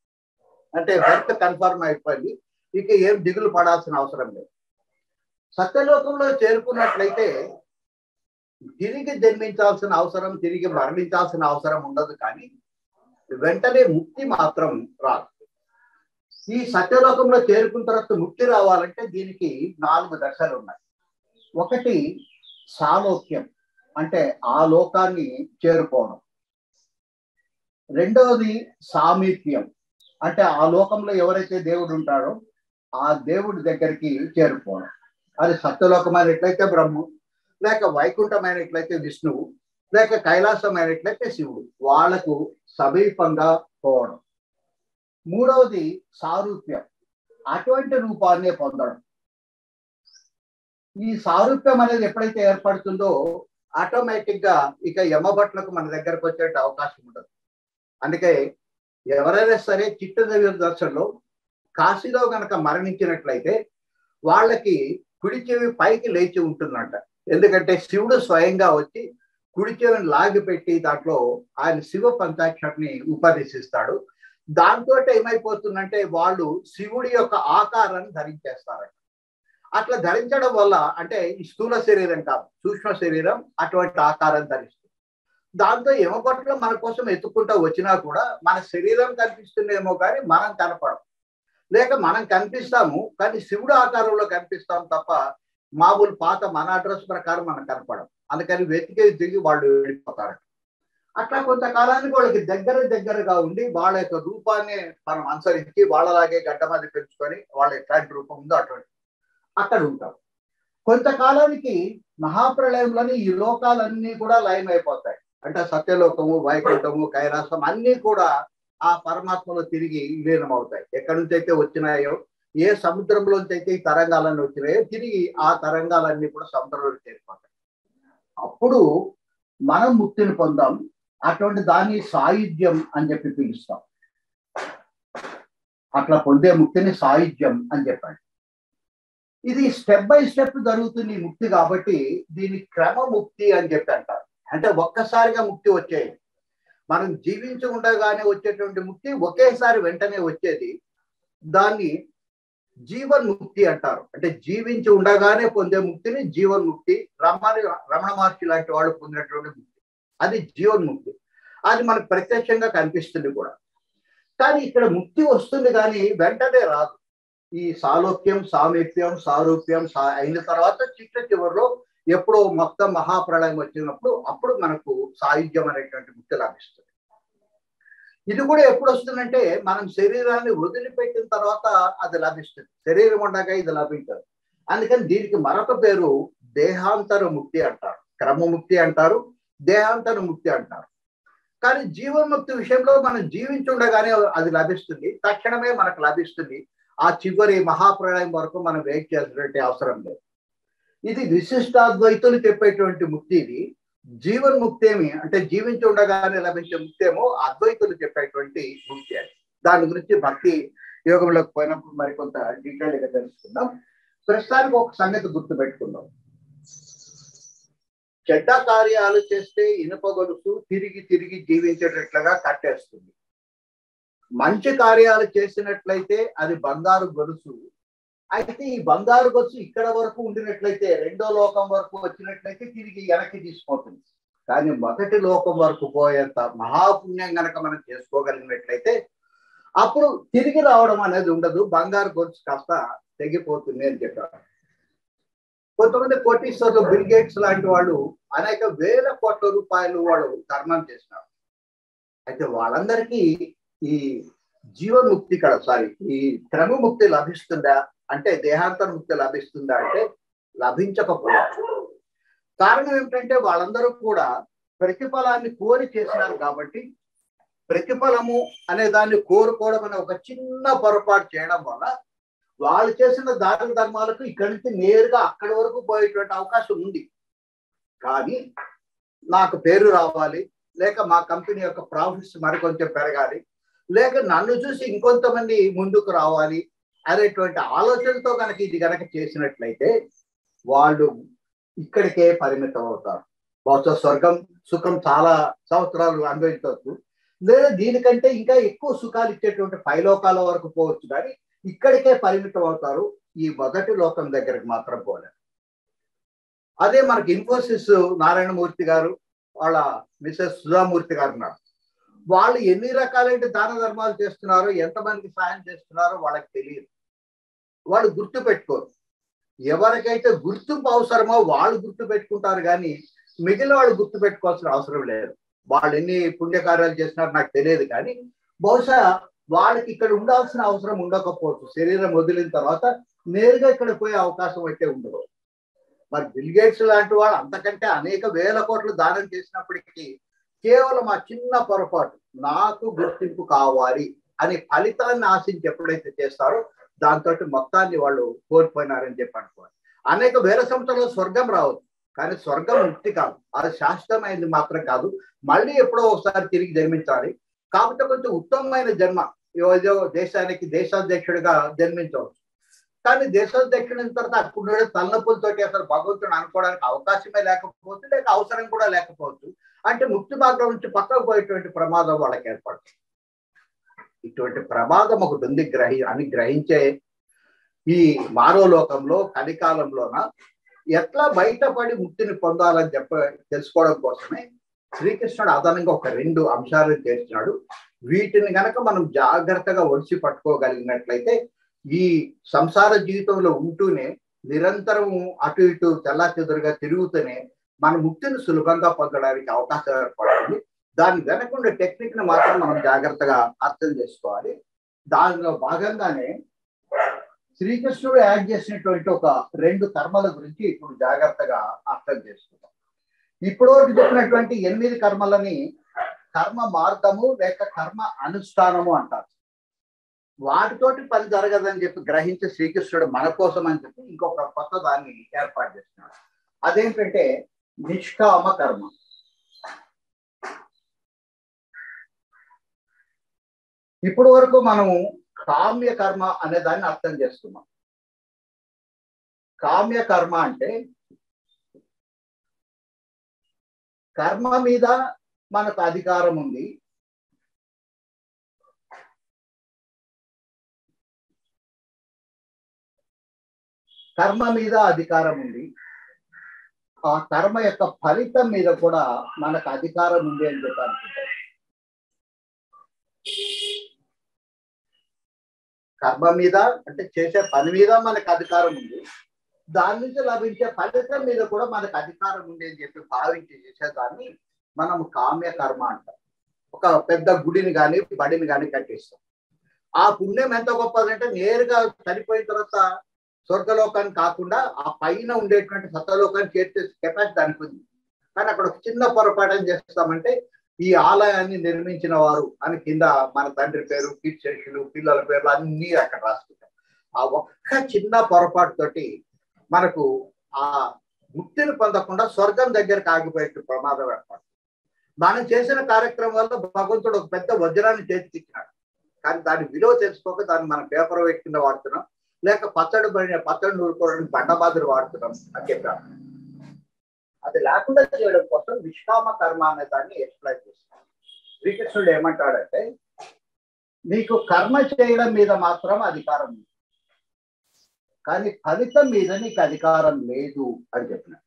అంటే బర్త్ కన్ఫర్మ్ అయిపోయింది, ఇక ఏం దిగులు పడాల్సిన అవసరం లేదు. సత్యలోకంలో చేరుకున్నట్లయితే తిరిగి జన్మించాల్సిన అవసరం, తిరిగి మరణించాల్సిన అవసరం ఉండదు. కానీ వెంటనే ముక్తి మాత్రం రాదు. ఈ సత్యలోకంలో చేరుకున్న తర్వాత ముక్తి రావాలంటే దీనికి 4 దశలు ఉన్నాయి. ఒకటి సాలోక్యం, అంటే ఆ లోకాన్ని చేరుకోవడం. రెండవది సామీప్యం, అంటే ఆ లోకంలో ఎవరైతే దేవుడు ఉంటాడో ఆ దేవుడి దగ్గరికి చేరుకోవడం. అది సత్యలోకమైనట్లయితే బ్రహ్మ, లేక వైకుంఠమైనట్లయితే విష్ణువు, లేక కైలాసమైనట్లయితే శివుడు, వాళ్లకు సమీపంగా పోవడం. మూడవది సారూప్యం, అటువంటి రూపాన్ని పొందడం. ఈ సారూప్యం అనేది ఎప్పుడైతే ఏర్పడుతుందో ఆటోమేటిక్ గా ఇక యమభట్లకు మన దగ్గరకు వచ్చే అవకాశం ఉండదు. అందుకే ఎవరైనా సరే చిట్ట దర్శనంలో కాశీలో గనక మరణించినట్లయితే వాళ్ళకి కుడి చెవి పైకి లేచి ఉంటుందంట. ఎందుకంటే శివుడు స్వయంగా వచ్చి కుడి చెవిని లాగిపెట్టి దాంట్లో ఆయన శివ పంచాక్షరిని ఉపదేశిస్తాడు. దాంతో ఏమైపోతుందంటే వాళ్ళు శివుడి యొక్క ఆకారాన్ని ధరించేస్తారంట. అట్లా ధరించడం వల్ల అంటే ఈ స్థూల శరీరం కాదు, సూక్ష్మ శరీరం అటువంటి ఆకారం ధరిస్తుంది. దాంతో యమభట్లు మన కోసం ఎత్తుకుంటూ వచ్చినా కూడా మన శరీరం కనిపిస్తుందేమో కానీ మనం కనపడం, లేక మనం కనిపిస్తాము కానీ శివుడు ఆకారంలో కనిపిస్తాం తప్ప మామూలు పాత మన అడ్రస్ ప్రకారం మనం కనపడం. అందుకని వెతికి దిగి వాళ్ళు వెళ్ళిపోతారు. అట్లా కొంతకాలానికి వాళ్ళకి దగ్గరగా ఉండి వాళ్ళ యొక్క రూపాన్ని మనం అనుసరించి వాళ్ళలాగే గడ్డమది పెంచుకొని వాళ్ళ ఎట్లాంటి రూపం ఉందో అటువంటి అక్కడ ఉంటాం. కొంతకాలానికి మహాప్రళయంలోని ఈ లోకాలన్నీ కూడా లయం అయిపోతాయి. అంటే సత్యలోకము, వైకుంఠము, కైలాసం అన్నీ కూడా ఆ పరమాత్మలో తిరిగి లీనం అవుతాయి. ఎక్కడి నుంచి అయితే వచ్చినాయో, ఏ సముద్రంలోంచి అయితే ఈ తరంగాలన్నీ వచ్చినాయో తిరిగి ఆ తరంగాలన్నీ కూడా సముద్రంలోకి చేరిపోతాయి. అప్పుడు మనం ముక్తిని పొందాం. అటువంటి దాన్ని సాయుధ్యం అని చెప్పి పిలుస్తాం. అట్లా పొందే ముక్తిని సాయుధ్యం అని చెప్పండి. ఇది స్టెప్ బై స్టెప్ జరుగుతుంది ఈ ముక్తి, కాబట్టి దీన్ని క్రమ ముక్తి అని చెప్పి అంటారు. అంటే ఒక్కసారిగా ముక్తి వచ్చేది, మనం జీవించి ఉండగానే వచ్చేటువంటి ముక్తి ఒకేసారి వెంటనే వచ్చేది. దాన్ని జీవన్ముక్తి అంటారు. అంటే జీవించి ఉండగానే పొందే ముక్తిని జీవన్ముక్తి. రమణ మహర్షి లాంటి వాళ్ళు పొందినటువంటి ముక్తి అది జీవన్ముక్తి. అది మనకు ప్రత్యక్షంగా కనిపిస్తుంది కూడా. కానీ ఇక్కడ ముక్తి వస్తుంది కానీ వెంటనే రాదు. ఈ సాలోక్యం, సామీప్యం, సారూప్యం అయిన తర్వాత చివరిలో ఎప్పుడో మొత్తం మహాప్రళయం వచ్చినప్పుడు అప్పుడు మనకు సాయుధ్యం అనేటువంటి ముక్తి లభిస్తుంది. ఇది కూడా ఎప్పుడు వస్తుందంటే మనం శరీరాన్ని వదిలిపెట్టిన తర్వాత అది లభిస్తుంది. శరీరం ఉండగా ఇది లభించదు. అందుకని దీనికి మరొక పేరు దేహాంతర ముక్తి అంటారు, క్రమముక్తి అంటారు, దేహాంతర ముక్తి అంటారు. కానీ జీవన్ముక్తి విషయంలో మనం జీవించుండగానే అది లభిస్తుంది, తక్షణమే మనకు లభిస్తుంది. ఆ చివరి మహాప్రళయం వరకు మనం వెయిట్ చేసినటువంటి అవసరం లేదు. ఇది విశిష్టాద్వైతులు చెప్పేటువంటి ముక్తి. ఇది జీవన్ముక్తి ఏమి అంటే జీవించి ఉండగానే లభించే ముక్తి ఏమో అద్వైతులు చెప్పేటువంటి ముక్తి అని. దాని గురించి భక్తి యోగంలోకి పోయినప్పుడు మరికొంత డీటెయిల్గా తెలుసుకుందాం. ప్రస్తుతానికి ఒక సంగతి గుర్తు పెట్టుకుందాం. చెడ్డ కార్యాలు చేస్తే ఇనుప గొలుసు తిరిగి తిరిగి జీవించేటట్లుగా కట్టేస్తుంది. మంచి కార్యాలు చేసినట్లయితే అది బంగారు గొలుసు. అయితే ఈ బంగారు గొలుసు ఇక్కడ వరకు ఉండినట్లయితే, రెండో లోకం వరకు వచ్చినట్లయితే తిరిగి వెనక్కి తీసుకుపోతుంది. కానీ మొదటి లోకం వరకు పోయేంత మహాపుణ్యం గనక మనం చేసుకోగలిగినట్లయితే అప్పుడు తిరిగి రావడం అనేది ఉండదు, బంగారు గొలుసు కాస్త తెగిపోతుంది అని చెప్పారు. కొంతమంది కోటీశ్వరులు, బిల్ గేట్స్ లాంటి వాళ్ళు అనేక వేల కోట్ల రూపాయలు వాళ్ళు ధర్మం చేసినారు. అయితే వాళ్ళందరికీ ఈ జీవన్ముక్తి ఈ క్రమముక్తి లభిస్తుందా అంటే, దేహాంతర ముక్తి లభిస్తుందా అంటే లభించకపోవచ్చు. కారణం ఏమిటంటే వాళ్ళందరూ కూడా ప్రతిఫలాన్ని కోరి చేసినారు కాబట్టి, ప్రతిఫలము అనే దాన్ని కోరుకోవడం అనే ఒక చిన్న పొరపాటు చేయడం వల్ల వాళ్ళు చేసిన దాన ధర్మాలకు ఇక్కడి నుంచి నేరుగా అక్కడి వరకు పోయేటువంటి అవకాశం ఉంది. కానీ నాకు పేరు రావాలి, లేక మా కంపెనీ యొక్క ప్రాఫిట్స్ మరికొంచెం పెరగాలి, లేక నన్ను చూసి ఇంకొంతమంది ముందుకు రావాలి అనేటువంటి ఆలోచనతో కనుక ఇది కనుక చేసినట్లయితే వాళ్ళు ఇక్కడికే పరిమితం అవుతారు. బహుశా స్వర్గం సుఖం చాలా సంవత్సరాలు అనుభవించవచ్చు, లేదా దీనికంటే ఇంకా ఎక్కువ సుఖాలు ఇచ్చేటువంటి పైలోకాల వరకు పోవచ్చు, కానీ ఇక్కడికే పరిమితం అవుతారు. ఈ మొదటి లోకం దగ్గరికి మాత్రం పోలేరు. అదే మనకి ఇన్ఫోసిస్ నారాయణమూర్తి గారు, వాళ్ళ మిసెస్ సుధామూర్తి గారు ఉన్నారు. వాళ్ళు ఎన్ని రకాలైన దాన ధర్మాలు చేస్తున్నారో, ఎంతమందికి సాయం చేస్తున్నారో వాళ్ళకి తెలియదు. వాళ్ళు గుర్తు పెట్టుకోరు. ఎవరికైతే గుర్తింపు అవసరమో వాళ్ళు గుర్తు పెట్టుకుంటారు, కానీ మిగిలిన వాళ్ళు గుర్తు పెట్టుకోవాల్సిన అవసరం లేదు. వాళ్ళు ఎన్ని పుణ్యకార్యాలు చేస్తున్నారో నాకు తెలియదు, కానీ బహుశా వాళ్ళకి ఇక్కడ ఉండాల్సిన అవసరం ఉండకపోవచ్చు. శరీరం వదిలిన తర్వాత నేరుగా ఇక్కడ పోయే అవకాశం అయితే ఉండదు. మరి బిల్ గేట్స్ లాంటి వాళ్ళు అంతకంటే అనేక వేల కోట్లు దానం చేసినప్పటికీ కేవలం ఆ చిన్న పొరపాటు, నాకు గుర్తింపు కావాలి అనే ఫలితాన్ని ఆశించి ఎప్పుడైతే చేస్తారో దాంతో మొత్తాన్ని వాళ్ళు కోల్పోయినారని చెప్పి అనుకోవాలి. అనేక వేల సంవత్సరాలు స్వర్గం రావచ్చు, కానీ స్వర్గం ముక్తి కాదు, అది శాశ్వతమైనది మాత్రం కాదు. మళ్ళీ ఎప్పుడో ఒకసారి తిరిగి జన్మించాలి. కాకపోతే కొంచెం ఉత్తమమైన జన్మ, ఏదో దేశానికి దేశాధ్యక్షుడిగా జన్మించవచ్చు. కానీ దేశాధ్యక్షుడిన తర్వాత అప్పుడు తలనొప్పులతోటి అసలు భగవంతుడు అనుకోవడానికి అవకాశమే లేకపోవచ్చు, లేక అవసరం కూడా లేకపోవచ్చు. అంటే ముక్తి మార్గం నుంచి పక్కకు పోయేటువంటి ప్రమాదం వాళ్ళకి ఏర్పడుతుంది. ఇటువంటి ప్రమాదం ఒకటి ఉంది గ్రహించే ఈ మానవ లోకంలో కలికాలంలోన ఎట్లా బయటపడి ముక్తిని పొందాలని తెలుసుకోవడం కోసమే శ్రీకృష్ణుడు అదనంగా ఒక 2 అంశాలను చేర్చినాడు. వీటిని గనక మనం జాగ్రత్తగా ఒడిసి పట్టుకోగలిగినట్లయితే ఈ సంసార జీవితంలో ఉంటూనే నిరంతరం అటు ఇటు తెల్లాచెదురుగా తిరుగుతూనే మన ముక్తిని సులభంగా పొందడానికి అవకాశం ఏర్పడుతుంది. దాని వెనకుండే టెక్నిక్ ని మాత్రం మనం జాగ్రత్తగా అర్థం చేసుకోవాలి. దానిలో భాగంగానే శ్రీకృష్ణుడు యాడ్ చేసినటువంటి ఒక 2 కర్మల గురించి ఇప్పుడు జాగ్రత్తగా అర్థం చేసుకుందాం. ఇప్పుడు చెప్పినటువంటి 8 కర్మలని కర్మ మార్గము లేక కర్మ అనుష్ఠానము అంటారు. వాటితోటి పని జరగదని చెప్పి గ్రహించి శ్రీకృష్ణుడు మన కోసం అని చెప్పి ఇంకొక కొత్త దాన్ని ఏర్పాటు చేస్తున్నాడు. అదేంటంటే నిష్కామ కర్మ. ఇప్పటి వరకు మనము కామ్య కర్మ అనే దాన్ని అర్థం చేస్తున్నాం. కామ్య కర్మ అంటే కర్మ మీద మనకు అధికారం ఉంది, కర్మ మీద అధికారం ఉంది, ఆ కర్మ యొక్క ఫలితం మీద కూడా మనకు అధికారం ఉంది అని చెప్పి అనుకుంటారు. కర్మ మీద అంటే చేసే పని మీద మనకు అధికారం ఉంది, దాని నుంచి లభించే ఫలితం మీద కూడా మనకు అధికారం ఉంది అని చెప్పి భావించి చేసేదాన్ని మనం కామ్య కర్మ అంటాం. ఒక పెద్ద గుడిని కానీ బడిని కానీ కట్టిస్తాం. ఆ పుణ్యం ఎంత గొప్పదంటే నేరుగా చనిపోయిన తర్వాత స్వర్గలోకాన్ని కాకుండా ఆ పైన ఉండేటువంటి సత్యలోకాన్ని చేర్చే కెపాసిటీ దానికి ఉంది. కానీ అక్కడ ఒక చిన్న పొరపాటు ఏం చేస్తామంటే ఈ ఆలయాన్ని నిర్మించిన వారు అని కింద మన తండ్రి పేరు, కీర్తిశేషులు, పిల్లల పేర్లు అన్నీ అక్కడ రాసుకుంటాం. ఆ ఒక్క చిన్న పొరపాటు తోటి మనకు ఆ ముక్తిని పొందకుండా స్వర్గం దగ్గరకు ఆగిపోయే ప్రమాదం ఏర్పడుతుంది. మనం చేసిన కార్యక్రమం వల్ల భగవంతుడు ఒక పెద్ద వజ్రాన్ని చేతికిచ్చినాడు, కానీ దాని విలువ తెలుసుకోక దాన్ని మనం పేపర్ వెయిట్ కింద వాడుతున్నాం, లేక పచ్చడి నూరుకోవడానికి బండబాదులు వాడుతున్నాం అని చెప్పారు. అది లేకుండా చేయడం కోసం నిష్కామ కర్మ అనే దాన్ని ఎక్స్ప్లెయిన్ చేస్తాం. శ్రీకృష్ణుడు ఏమంటాడంటే నీకు కర్మ చేయడం మీద మాత్రం అధికారం ఉంది, కానీ ఫలితం మీద నీకు అధికారం లేదు అని చెప్పినాడు.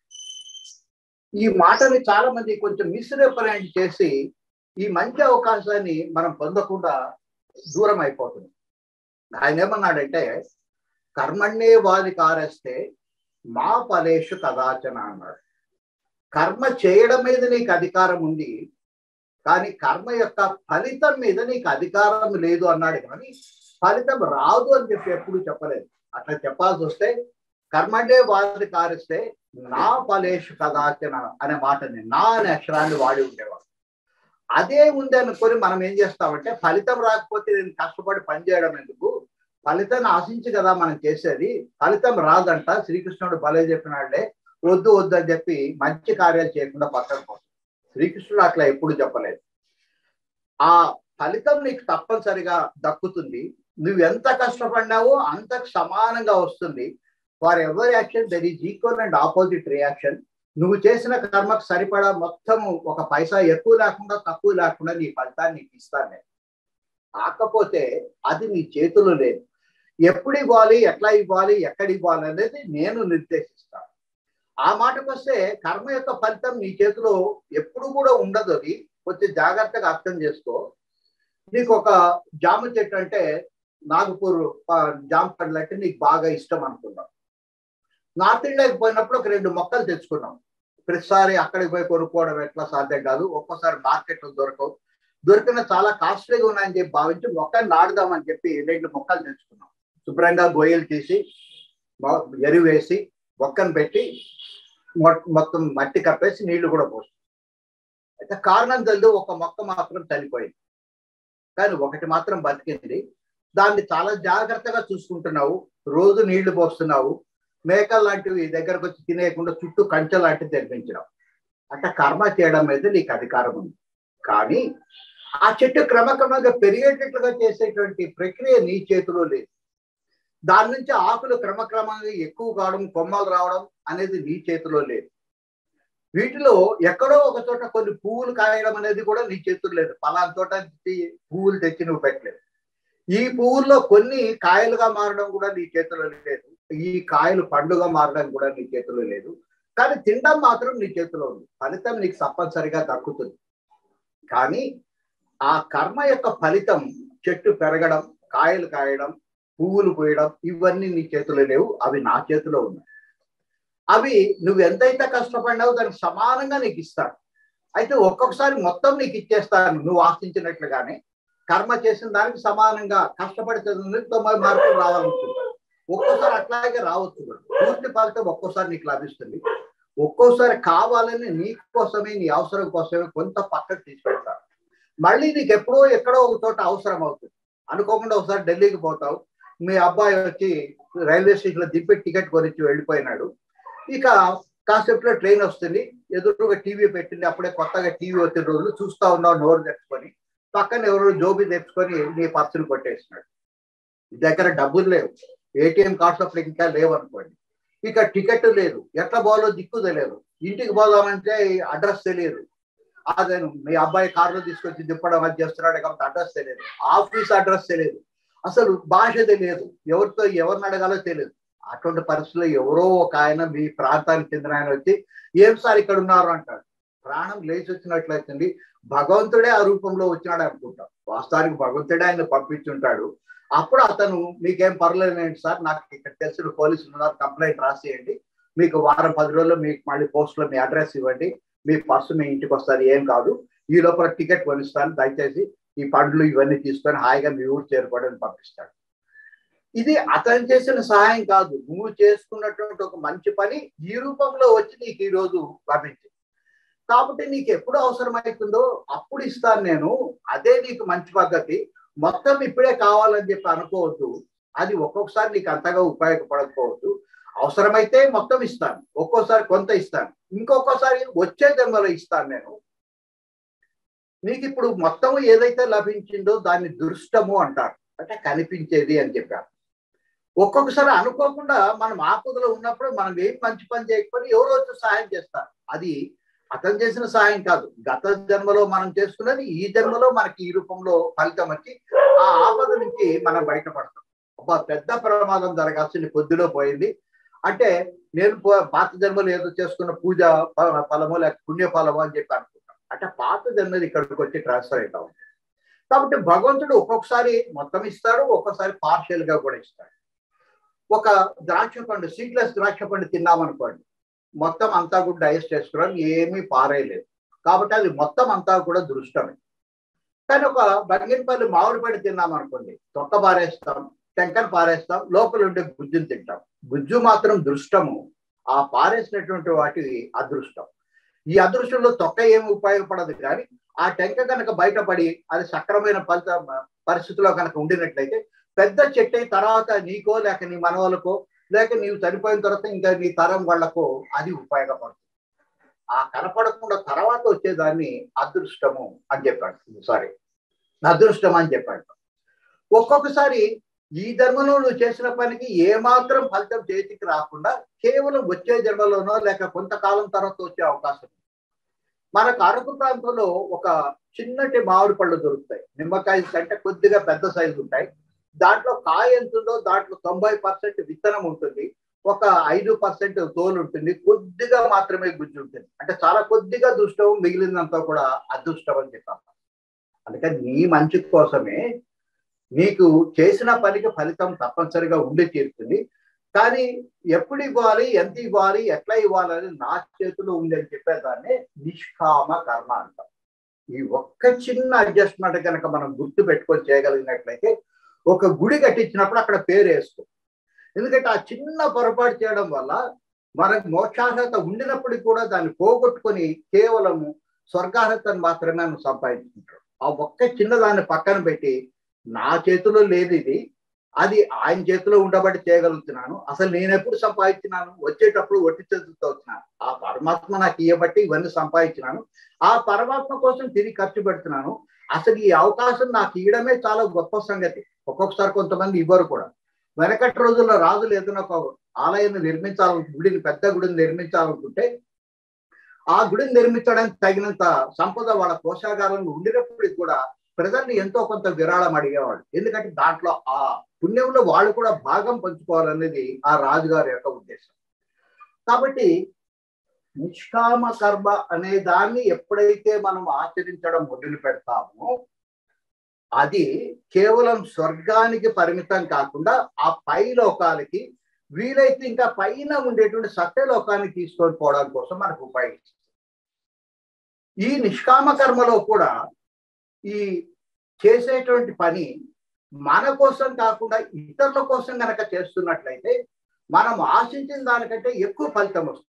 ఈ మాటని చాలా మంది కొంచెం మిస్రిప్రజెంట్ చేసి ఈ మంచి అవకాశాన్ని మనం పొందకుండా దూరం అయిపోతుంది. ఆయన ఏమన్నాడంటే కర్మణ్యే వాధికారస్తే మా ఫలేషు కదాచన అన్నాడు. కర్మ చేయడం మీద నీకు అధికారం ఉంది, కానీ కర్మ యొక్క ఫలితం మీద నీకు అధికారం లేదు అన్నాడు. కానీ ఫలితం రాదు అని చెప్పి ఎప్పుడు చెప్పలేదు. అట్లా చెప్పాల్సి వస్తే కర్మణ్యే వాధికారిస్తే నా ఫలేషు కదాచన అనే మాటని నా అనే అక్షరాన్ని వాడి ఉండేవాడు. అదే ఉంది అనుకొని మనం ఏం చేస్తామంటే ఫలితం రాకపోతే నేను కష్టపడి పనిచేయడం ఎందుకు, ఫలితాన్ని ఆశించి కదా మనం చేసేది, ఫలితం రాదంట శ్రీకృష్ణుడు భలే చెప్పినాడే, వద్దు వద్దు అని చెప్పి మంచి కార్యాలు చేయకుండా పక్కన పోతుంది. శ్రీకృష్ణుడు అట్లా ఎప్పుడు చెప్పలేదు. ఆ ఫలితం నీకు తప్పనిసరిగా దక్కుతుంది, నువ్వు ఎంత కష్టపడినావో అంతకు సమానంగా వస్తుంది. ఫర్ ఎవరి action there is equal and opposite reaction. నువ్వు చేసిన కర్మకు సరిపడా మొత్తం ఒక పైసా ఎక్కువ లేకుండా తక్కువ లేకుండా నీ ఫలితాన్ని నీకు ఇస్తాను నేను. కాకపోతే అది నీ చేతుల్లో లేదు. ఎప్పుడు ఇవ్వాలి, ఎట్లా ఇవ్వాలి, ఎక్కడ ఇవ్వాలి అనేది నేను నిర్దేశిస్తాను. ఆ మాటకు వస్తే కర్మ యొక్క ఫలితం నీ చేతిలో ఎప్పుడు కూడా ఉండదు. అది కొంచెం జాగ్రత్తగా అర్థం చేసుకో. నీకు ఒక జామ చెట్టు అంటే నాగపూర్ జామ పండ్లు అంటే నీకు బాగా ఇష్టం అనుకున్నాం. నార్త్ ఇండియాకి పోయినప్పుడు ఒక 2 మొక్కలు తెచ్చుకున్నాం. ప్రతిసారి అక్కడికి పోయి కొనుక్కోవడం ఎట్లా సాధ్యం కాదు, ఒక్కోసారి మార్కెట్లో దొరకవు, దొరికిన చాలా కాస్ట్లీగా ఉన్నాయని చెప్పి భావించి మొక్కలు నాటుదామని చెప్పి 2 మొక్కలు తెచ్చుకున్నాం. శుభ్రంగా గొయ్యలు తీసి ఎరువు వేసి మొక్కను పెట్టి మొత్తం మట్టి కప్పేసి నీళ్లు కూడా పోస్తాం. అయితే కారణం తెలియదు ఒక మొక్క మాత్రం చనిపోయింది, కానీ ఒకటి మాత్రం బతికింది. దాన్ని చాలా జాగ్రత్తగా చూసుకుంటున్నావు, రోజు నీళ్లు పోస్తున్నావు, మేకలు లాంటివి దగ్గరకు వచ్చి తినేయకుండా చుట్టూ కంచె లాంటివి తెరిపించడం. అంటే కర్మ చేయడం మీద నీకు అధికారం ఉంది, కానీ ఆ చెట్టు క్రమక్రమంగా పెరిగేటట్లుగా చేసేటువంటి ప్రక్రియ నీ చేతిలో లేదు. దాని నుంచి ఆకులు క్రమక్రమంగా ఎక్కువ కావడం, కొమ్మలు రావడం అనేది నీ చేతిలో లేదు. వీటిలో ఎక్కడో ఒక చోట కొన్ని పువ్వులు కాయడం అనేది కూడా నీ చేతుల్లో లేదు. పలానా చోట పువ్వులు తెచ్చి నువ్వు పెట్టలేదు. ఈ పువ్వుల్లో కొన్ని కాయలుగా మారడం కూడా నీ చేతిలో లేదు. ఈ కాయలు పండుగ మారడం కూడా నీ చేతిలో లేదు. కానీ తినడం మాత్రం నీ చేతిలో ఉంది. ఫలితం నీకు తప్పనిసరిగా దక్కుతుంది. కానీ ఆ కర్మ యొక్క ఫలితం చెట్టు పెరగడం, కాయలు కాయడం, పువ్వులు పోయడం ఇవన్నీ నీ చేతిలో లేవు, అవి నా చేతిలో ఉన్నాయి. అవి నువ్వు ఎంతైతే కష్టపడినావో దానికి సమానంగా నీకు ఇస్తాను. అయితే ఒక్కొక్కసారి మొత్తం నీకు ఇచ్చేస్తాను నువ్వు ఆశించినట్లుగానే. కర్మ చేసిన దానికి సమానంగా కష్టపడి 90 మార్కులు రావాలనుకుంటాను. ఒక్కోసారి అట్లాగే రావచ్చు కూడా. పూర్తి ఫలితం ఒక్కోసారి నీకు లభిస్తుంది, ఒక్కోసారి కావాలని నీ కోసమే, నీ అవసరం కోసమే కొంత పక్కకు తీసుకెళ్తారు. మళ్ళీ నీకు ఎప్పుడో ఎక్కడో ఒక చోట అవసరం అవుతుంది. అనుకోకుండా ఒకసారి ఢిల్లీకి పోతావు, మీ అబ్బాయి వచ్చి రైల్వే స్టేషన్లో దింపి టికెట్ కొనిచ్చి వెళ్ళిపోయినాడు. ఇక కాసేపులో ట్రైన్ వస్తుంది, ఎదురుగా టీవీ పెట్టింది, అప్పుడే కొత్తగా టీవీ వచ్చిన రోజులు చూస్తా ఉన్నావు నోరు తెచ్చుకొని, పక్కన ఎవరు జోబీ తెచ్చుకొని నీ పర్సులు కొట్టేసినాడు. దగ్గర డబ్బులు లేవు, ఏటీఎం కార్డ్స్ అప్పుడు ఇంకా లేవు అనుకోండి, ఇక టికెట్ లేదు, ఎట్లా పోవాలో దిక్కు తెలియదు, ఇంటికి పోదామంటే అడ్రస్ తెలియదు, అదే మీ అబ్బాయి కారులో తీసుకొచ్చి దిప్పడం అది చేస్తున్నాడు కాబట్టి అడ్రస్ తెలియదు, ఆఫీస్ అడ్రస్ తెలియదు, అసలు భాష తెలియదు, ఎవరితో ఎవరిని అడగాలో తెలియదు. అటువంటి పరిస్థితుల్లో ఎవరో ఒక ఆయన మీ ప్రాంతానికి చెందిన ఆయన వచ్చి ఏం సార్ ఇక్కడ ఉన్నారు అంటాడు. ప్రాణం లేచి వచ్చినట్లయితుంది, భగవంతుడే ఆ రూపంలో వచ్చినాడు అనుకుంటాం. వాస్తవానికి భగవంతుడే ఆయన పంపించుంటాడు. అప్పుడు అతను మీకేం పర్లేదండి సార్, నాకు ఇక్కడ తెలిసిన పోలీసులు ఉన్నారు, కంప్లైంట్ రాసేయండి, మీకు వారం 10 రోజుల్లో మీకు మళ్ళీ పోస్ట్లో మీ అడ్రస్ ఇవ్వండి, మీ పర్సు మీ ఇంటికి వస్తారు, ఏం కాదు, ఈ లోపల టికెట్ కొనిస్తాను, దయచేసి ఈ పండ్లు ఇవన్నీ తీసుకొని హాయిగా మీ ఊరు చేరుకోవడానికి పంపిస్తాడు. ఇది అతను చేసిన సహాయం కాదు, నువ్వు చేసుకున్నటువంటి ఒక మంచి పని ఈ రూపంలో వచ్చి నీకు ఈ రోజు లభించింది. కాబట్టి నీకు ఎప్పుడు అవసరమవుతుందో అప్పుడు ఇస్తాను నేను, అదే నీకు మంచి పద్ధతి. మొత్తం ఇప్పుడే కావాలని చెప్పి అనుకోవద్దు, అది ఒక్కొక్కసారి నీకు అంతగా ఉపయోగపడకపోవద్దు. అవసరమైతే మొత్తం ఇస్తాను, ఒక్కోసారి కొంత ఇస్తాను, ఇంకొకసారి వచ్చే జన్మలో ఇస్తాను నేను. నీకు ఇప్పుడు మొత్తం ఏదైతే లభించిందో దాన్ని దృష్టము అంటారు, అంటే కనిపించేది అని చెప్పారు. ఒక్కొక్కసారి అనుకోకుండా మనం ఆపదలో ఉన్నప్పుడు మనం ఏం మంచి పని చేయకపోతే ఎవరో వచ్చి సహాయం చేస్తారు. అది అతను చేసిన సహాయం కాదు, గత జన్మలో మనం చేసుకున్నది ఈ జన్మలో మనకి ఈ రూపంలో ఫలితం వచ్చి ఆ ఆపద నుంచి మనం బయటపడతాం. ఒక పెద్ద ప్రమాదం జరగాల్సింది కొద్దిలో పోయింది అంటే నేను పాత జన్మలో ఏదో చేసుకున్న పూజ ఫలమో లేక పుణ్య ఫలమో అని చెప్పి అనుకుంటాం. అంటే పాత జన్మది ఇక్కడికి వచ్చి ట్రాన్స్ఫర్ అవుతా ఉంది. కాబట్టి భగవంతుడు ఒక్కొక్కసారి మొత్తం ఇస్తాడు, ఒక్కొక్కసారి పార్షియల్ గా కూడా ఇస్తాడు. ఒక ద్రాక్ష పండు, సీడ్లెస్ ద్రాక్ష పండు తిన్నామనుకోండి, మొత్తం అంతా కూడా డైజెస్ట్ చేసుకోవడం ఏమీ పారేయలేదు, కాబట్టి అది మొత్తం అంతా కూడా దృష్టమే. కానీ ఒక బంగినపల్లి మామిడి పండు తిన్నామనుకోండి, తొక్క పారేస్తాం, టెంకను పారేస్తాం, లోపల ఉండే గుజ్జును తింటాం. గుజ్జు మాత్రం దృష్టము, ఆ పారేసినటువంటి వాటి అదృష్టం. ఈ అదృష్టంలో తొక్క ఏమి ఉపయోగపడదు, కానీ ఆ టెంక కనుక బయటపడి అది సక్రమైన పరిస్థితిలో కనుక ఉండినట్లయితే పెద్ద చెట్టు అయిన తర్వాత నీకో లేక నీ మనవలకో లేక నీవు చనిపోయిన తర్వాత ఇంకా నీ తరం వాళ్ళకో అది ఉపయోగపడుతుంది. ఆ కనపడకుండా తర్వాత వచ్చేదాన్ని అదృష్టము అని చెప్పాడు, సారీ అదృష్టం అని చెప్పాడు. ఒక్కొక్కసారి ఈ జన్మలో నువ్వు చేసిన పనికి ఏమాత్రం ఫలితం చేతికి రాకుండా కేవలం వచ్చే జన్మలోనో లేక కొంతకాలం తర్వాత వచ్చే అవకాశం. మనకు అరకు ప్రాంతంలో ఒక చిన్నటి మామిడి పళ్ళు దొరుకుతాయి, నిమ్మకాయ కంటే కొద్దిగా పెద్ద సైజు ఉంటాయి. దాంట్లో కాయ ఎంత ఉందో దాంట్లో 90% విత్తనం ఉంటుంది, ఒక 5% తోలు ఉంటుంది, కొద్దిగా మాత్రమే గుజ్జు ఉంటుంది. అంటే చాలా కొద్దిగా దుష్టం, మిగిలినంతా కూడా అదృష్టం అని చెప్పాను. అందుకని నీ మంచి కోసమే నీకు చేసిన పనికి ఫలితం తప్పనిసరిగా ఉండి తీరుతుంది. కానీ ఎప్పుడు ఇవ్వాలి, ఎంత ఇవ్వాలి, ఎట్లా ఇవ్వాలని నా చేతిలో ఉంది అని చెప్పేదాన్ని నిష్కామ కర్మ అంటాం. ఈ ఒక్క చిన్న అడ్జస్ట్మెంట్ కనుక మనం గుర్తు పెట్టుకొని చేయగలిగినట్లయితే ఒక గుడి కట్టించినప్పుడు అక్కడ పేరు వేసుకో. ఎందుకంటే ఆ చిన్న పొరపాటు చేయడం వల్ల మనకు మోక్షార్హత ఉండినప్పటికీ కూడా దాన్ని పోగొట్టుకొని కేవలము స్వర్గార్హతను మాత్రమే మనం సంపాదించుకుంటాం. ఆ ఒక్క చిన్న దాన్ని పక్కన పెట్టి నా చేతిలో లేదు ఇది, అది ఆయన చేతిలో ఉండబట్టి చేయగలుగుతున్నాను, అసలు నేను ఎప్పుడు సంపాదించినాను, వచ్చేటప్పుడు ఒట్టి చేతులతో వచ్చినాను, ఆ పరమాత్మ నాకు ఇవ్వబట్టి ఇవన్నీ సంపాదించినాను, ఆ పరమాత్మ కోసం తిరిగి ఖర్చు పెడుతున్నాను, అసలు ఈ అవకాశం నాకు ఇవ్వడమే చాలా గొప్ప సంగతి. ఒక్కొక్కసారి కొంతమంది ఇవ్వరు కూడా. వెనకటి రోజుల్లో రాజులు ఏదైనా ఒక ఆలయాన్ని గుడిని పెద్ద గుడిని నిర్మించాలనుకుంటే ఆ గుడిని నిర్మించడానికి తగినంత సంపద వాళ్ళ కోశాగారంలో ఉండినప్పటికీ కూడా ప్రజల్ని ఎంతో కొంత విరాళం అడిగేవాడు. ఎందుకంటే దాంట్లో ఆ పుణ్యంలో వాళ్ళు కూడా భాగం పంచుకోవాలనేది ఆ రాజుగారి యొక్క ఉద్దేశం. కాబట్టి నిష్కామ కర్మ అనే దాన్ని ఎప్పుడైతే మనం ఆచరించడం మొదలు పెడతామో అది కేవలం స్వర్గానికి పరిమితం కాకుండా ఆ పై లోకాలకి, వీలైతే ఇంకా పైన ఉండేటువంటి సత్యలోకాన్ని తీసుకొని పోవడం కోసం మనకు ఉపయోగిస్తుంది. ఈ నిష్కామ కర్మలో కూడా ఈ చేసేటువంటి పని మన కోసం కాకుండా ఇతరుల కోసం కనుక చేస్తున్నట్లయితే మనం ఆశించిన దానికంటే ఎక్కువ ఫలితం వస్తుంది.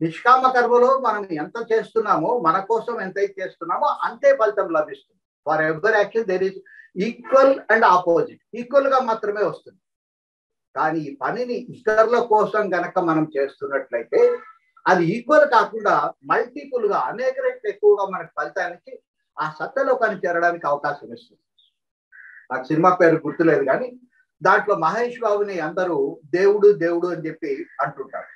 నిష్కామ కర్మలో మనం ఎంత చేస్తున్నామో, మన కోసం ఎంతైతే చేస్తున్నామో అంతే ఫలితం లభిస్తుంది. For ever action there is equal and opposite, equal గా మాత్రమే వస్తుంది. కానీ ఈ పనిని ఇతరుల కోసం గనక మనం చేస్తున్నట్లయితే అది ఈక్వల్ కాకుండా మల్టిపుల్ గా అనేక రెట్లు ఎక్కువగా మనకు ఫలితానికి ఆ సత్యలోకానికి చేరడానికి అవకాశం ఇస్తుంది. నాకు సినిమా పేరు గుర్తులేదు కానీ దాంట్లో మహేష్ బాబుని అందరూ దేవుడు దేవుడు అని చెప్పి అంటుంటారు.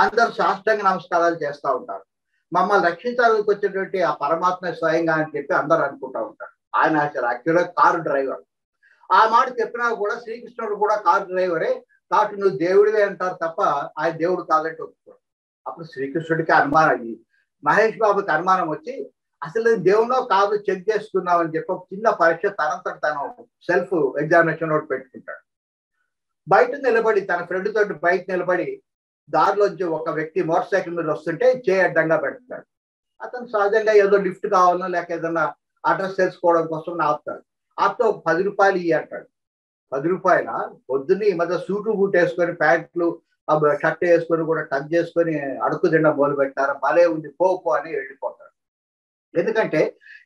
అందరూ సాష్టాంగ నమస్కారాలు చేస్తూ ఉంటారు. మమ్మల్ని రక్షించాలని వచ్చేటువంటి ఆ పరమాత్మ స్వయంగా అని చెప్పి అందరూ అనుకుంటూ ఉంటారు. ఆయన యాక్చువల్గా కారు డ్రైవర్. ఆ మాట చెప్పినా కూడా శ్రీకృష్ణుడు కూడా కారు డ్రైవరే కాబట్టి నువ్వు దేవుడివే అంటారు తప్ప ఆయన దేవుడు కాదంటే ఒప్పుకోడు. అప్పుడు శ్రీకృష్ణుడికి అనుమానం, మహేష్ బాబుకి అనుమానం వచ్చి అసలు దేవునో కాదు చెక్ చేసుకున్నావు అని చెప్పి ఒక చిన్న పరీక్ష తనంతట తను సెల్ఫ్ ఎగ్జామినేషన్ ఒకటి పెట్టుకుంటాడు. బయట నిలబడి తన ఫ్రెండ్ తోటి బయట నిలబడి దారిలోంచి ఒక వ్యక్తి మోటార్ సైకిల్ మీద వస్తుంటే చేయి అడ్డంగా పెడతాడు. అతను సహజంగా ఏదో లిఫ్ట్ కావాలనో లేక ఏదన్నా అడ్రస్ తెలుసుకోవడం కోసం ఆపుతాడు. ఆపితే ఒక 10 రూపాయలు ఇయ్యి అంటాడు. 10 రూపాయల పొద్దున్నే ఈ మధ్య సూటు బూట్ వేసుకొని ప్యాంట్లు షర్ట్ వేసుకొని కూడా టచ్ చేసుకొని అడుగు తినడం మొదలు పెట్టారు. భలే ఉంది పో అని వెళ్ళిపోతాడు. ఎందుకంటే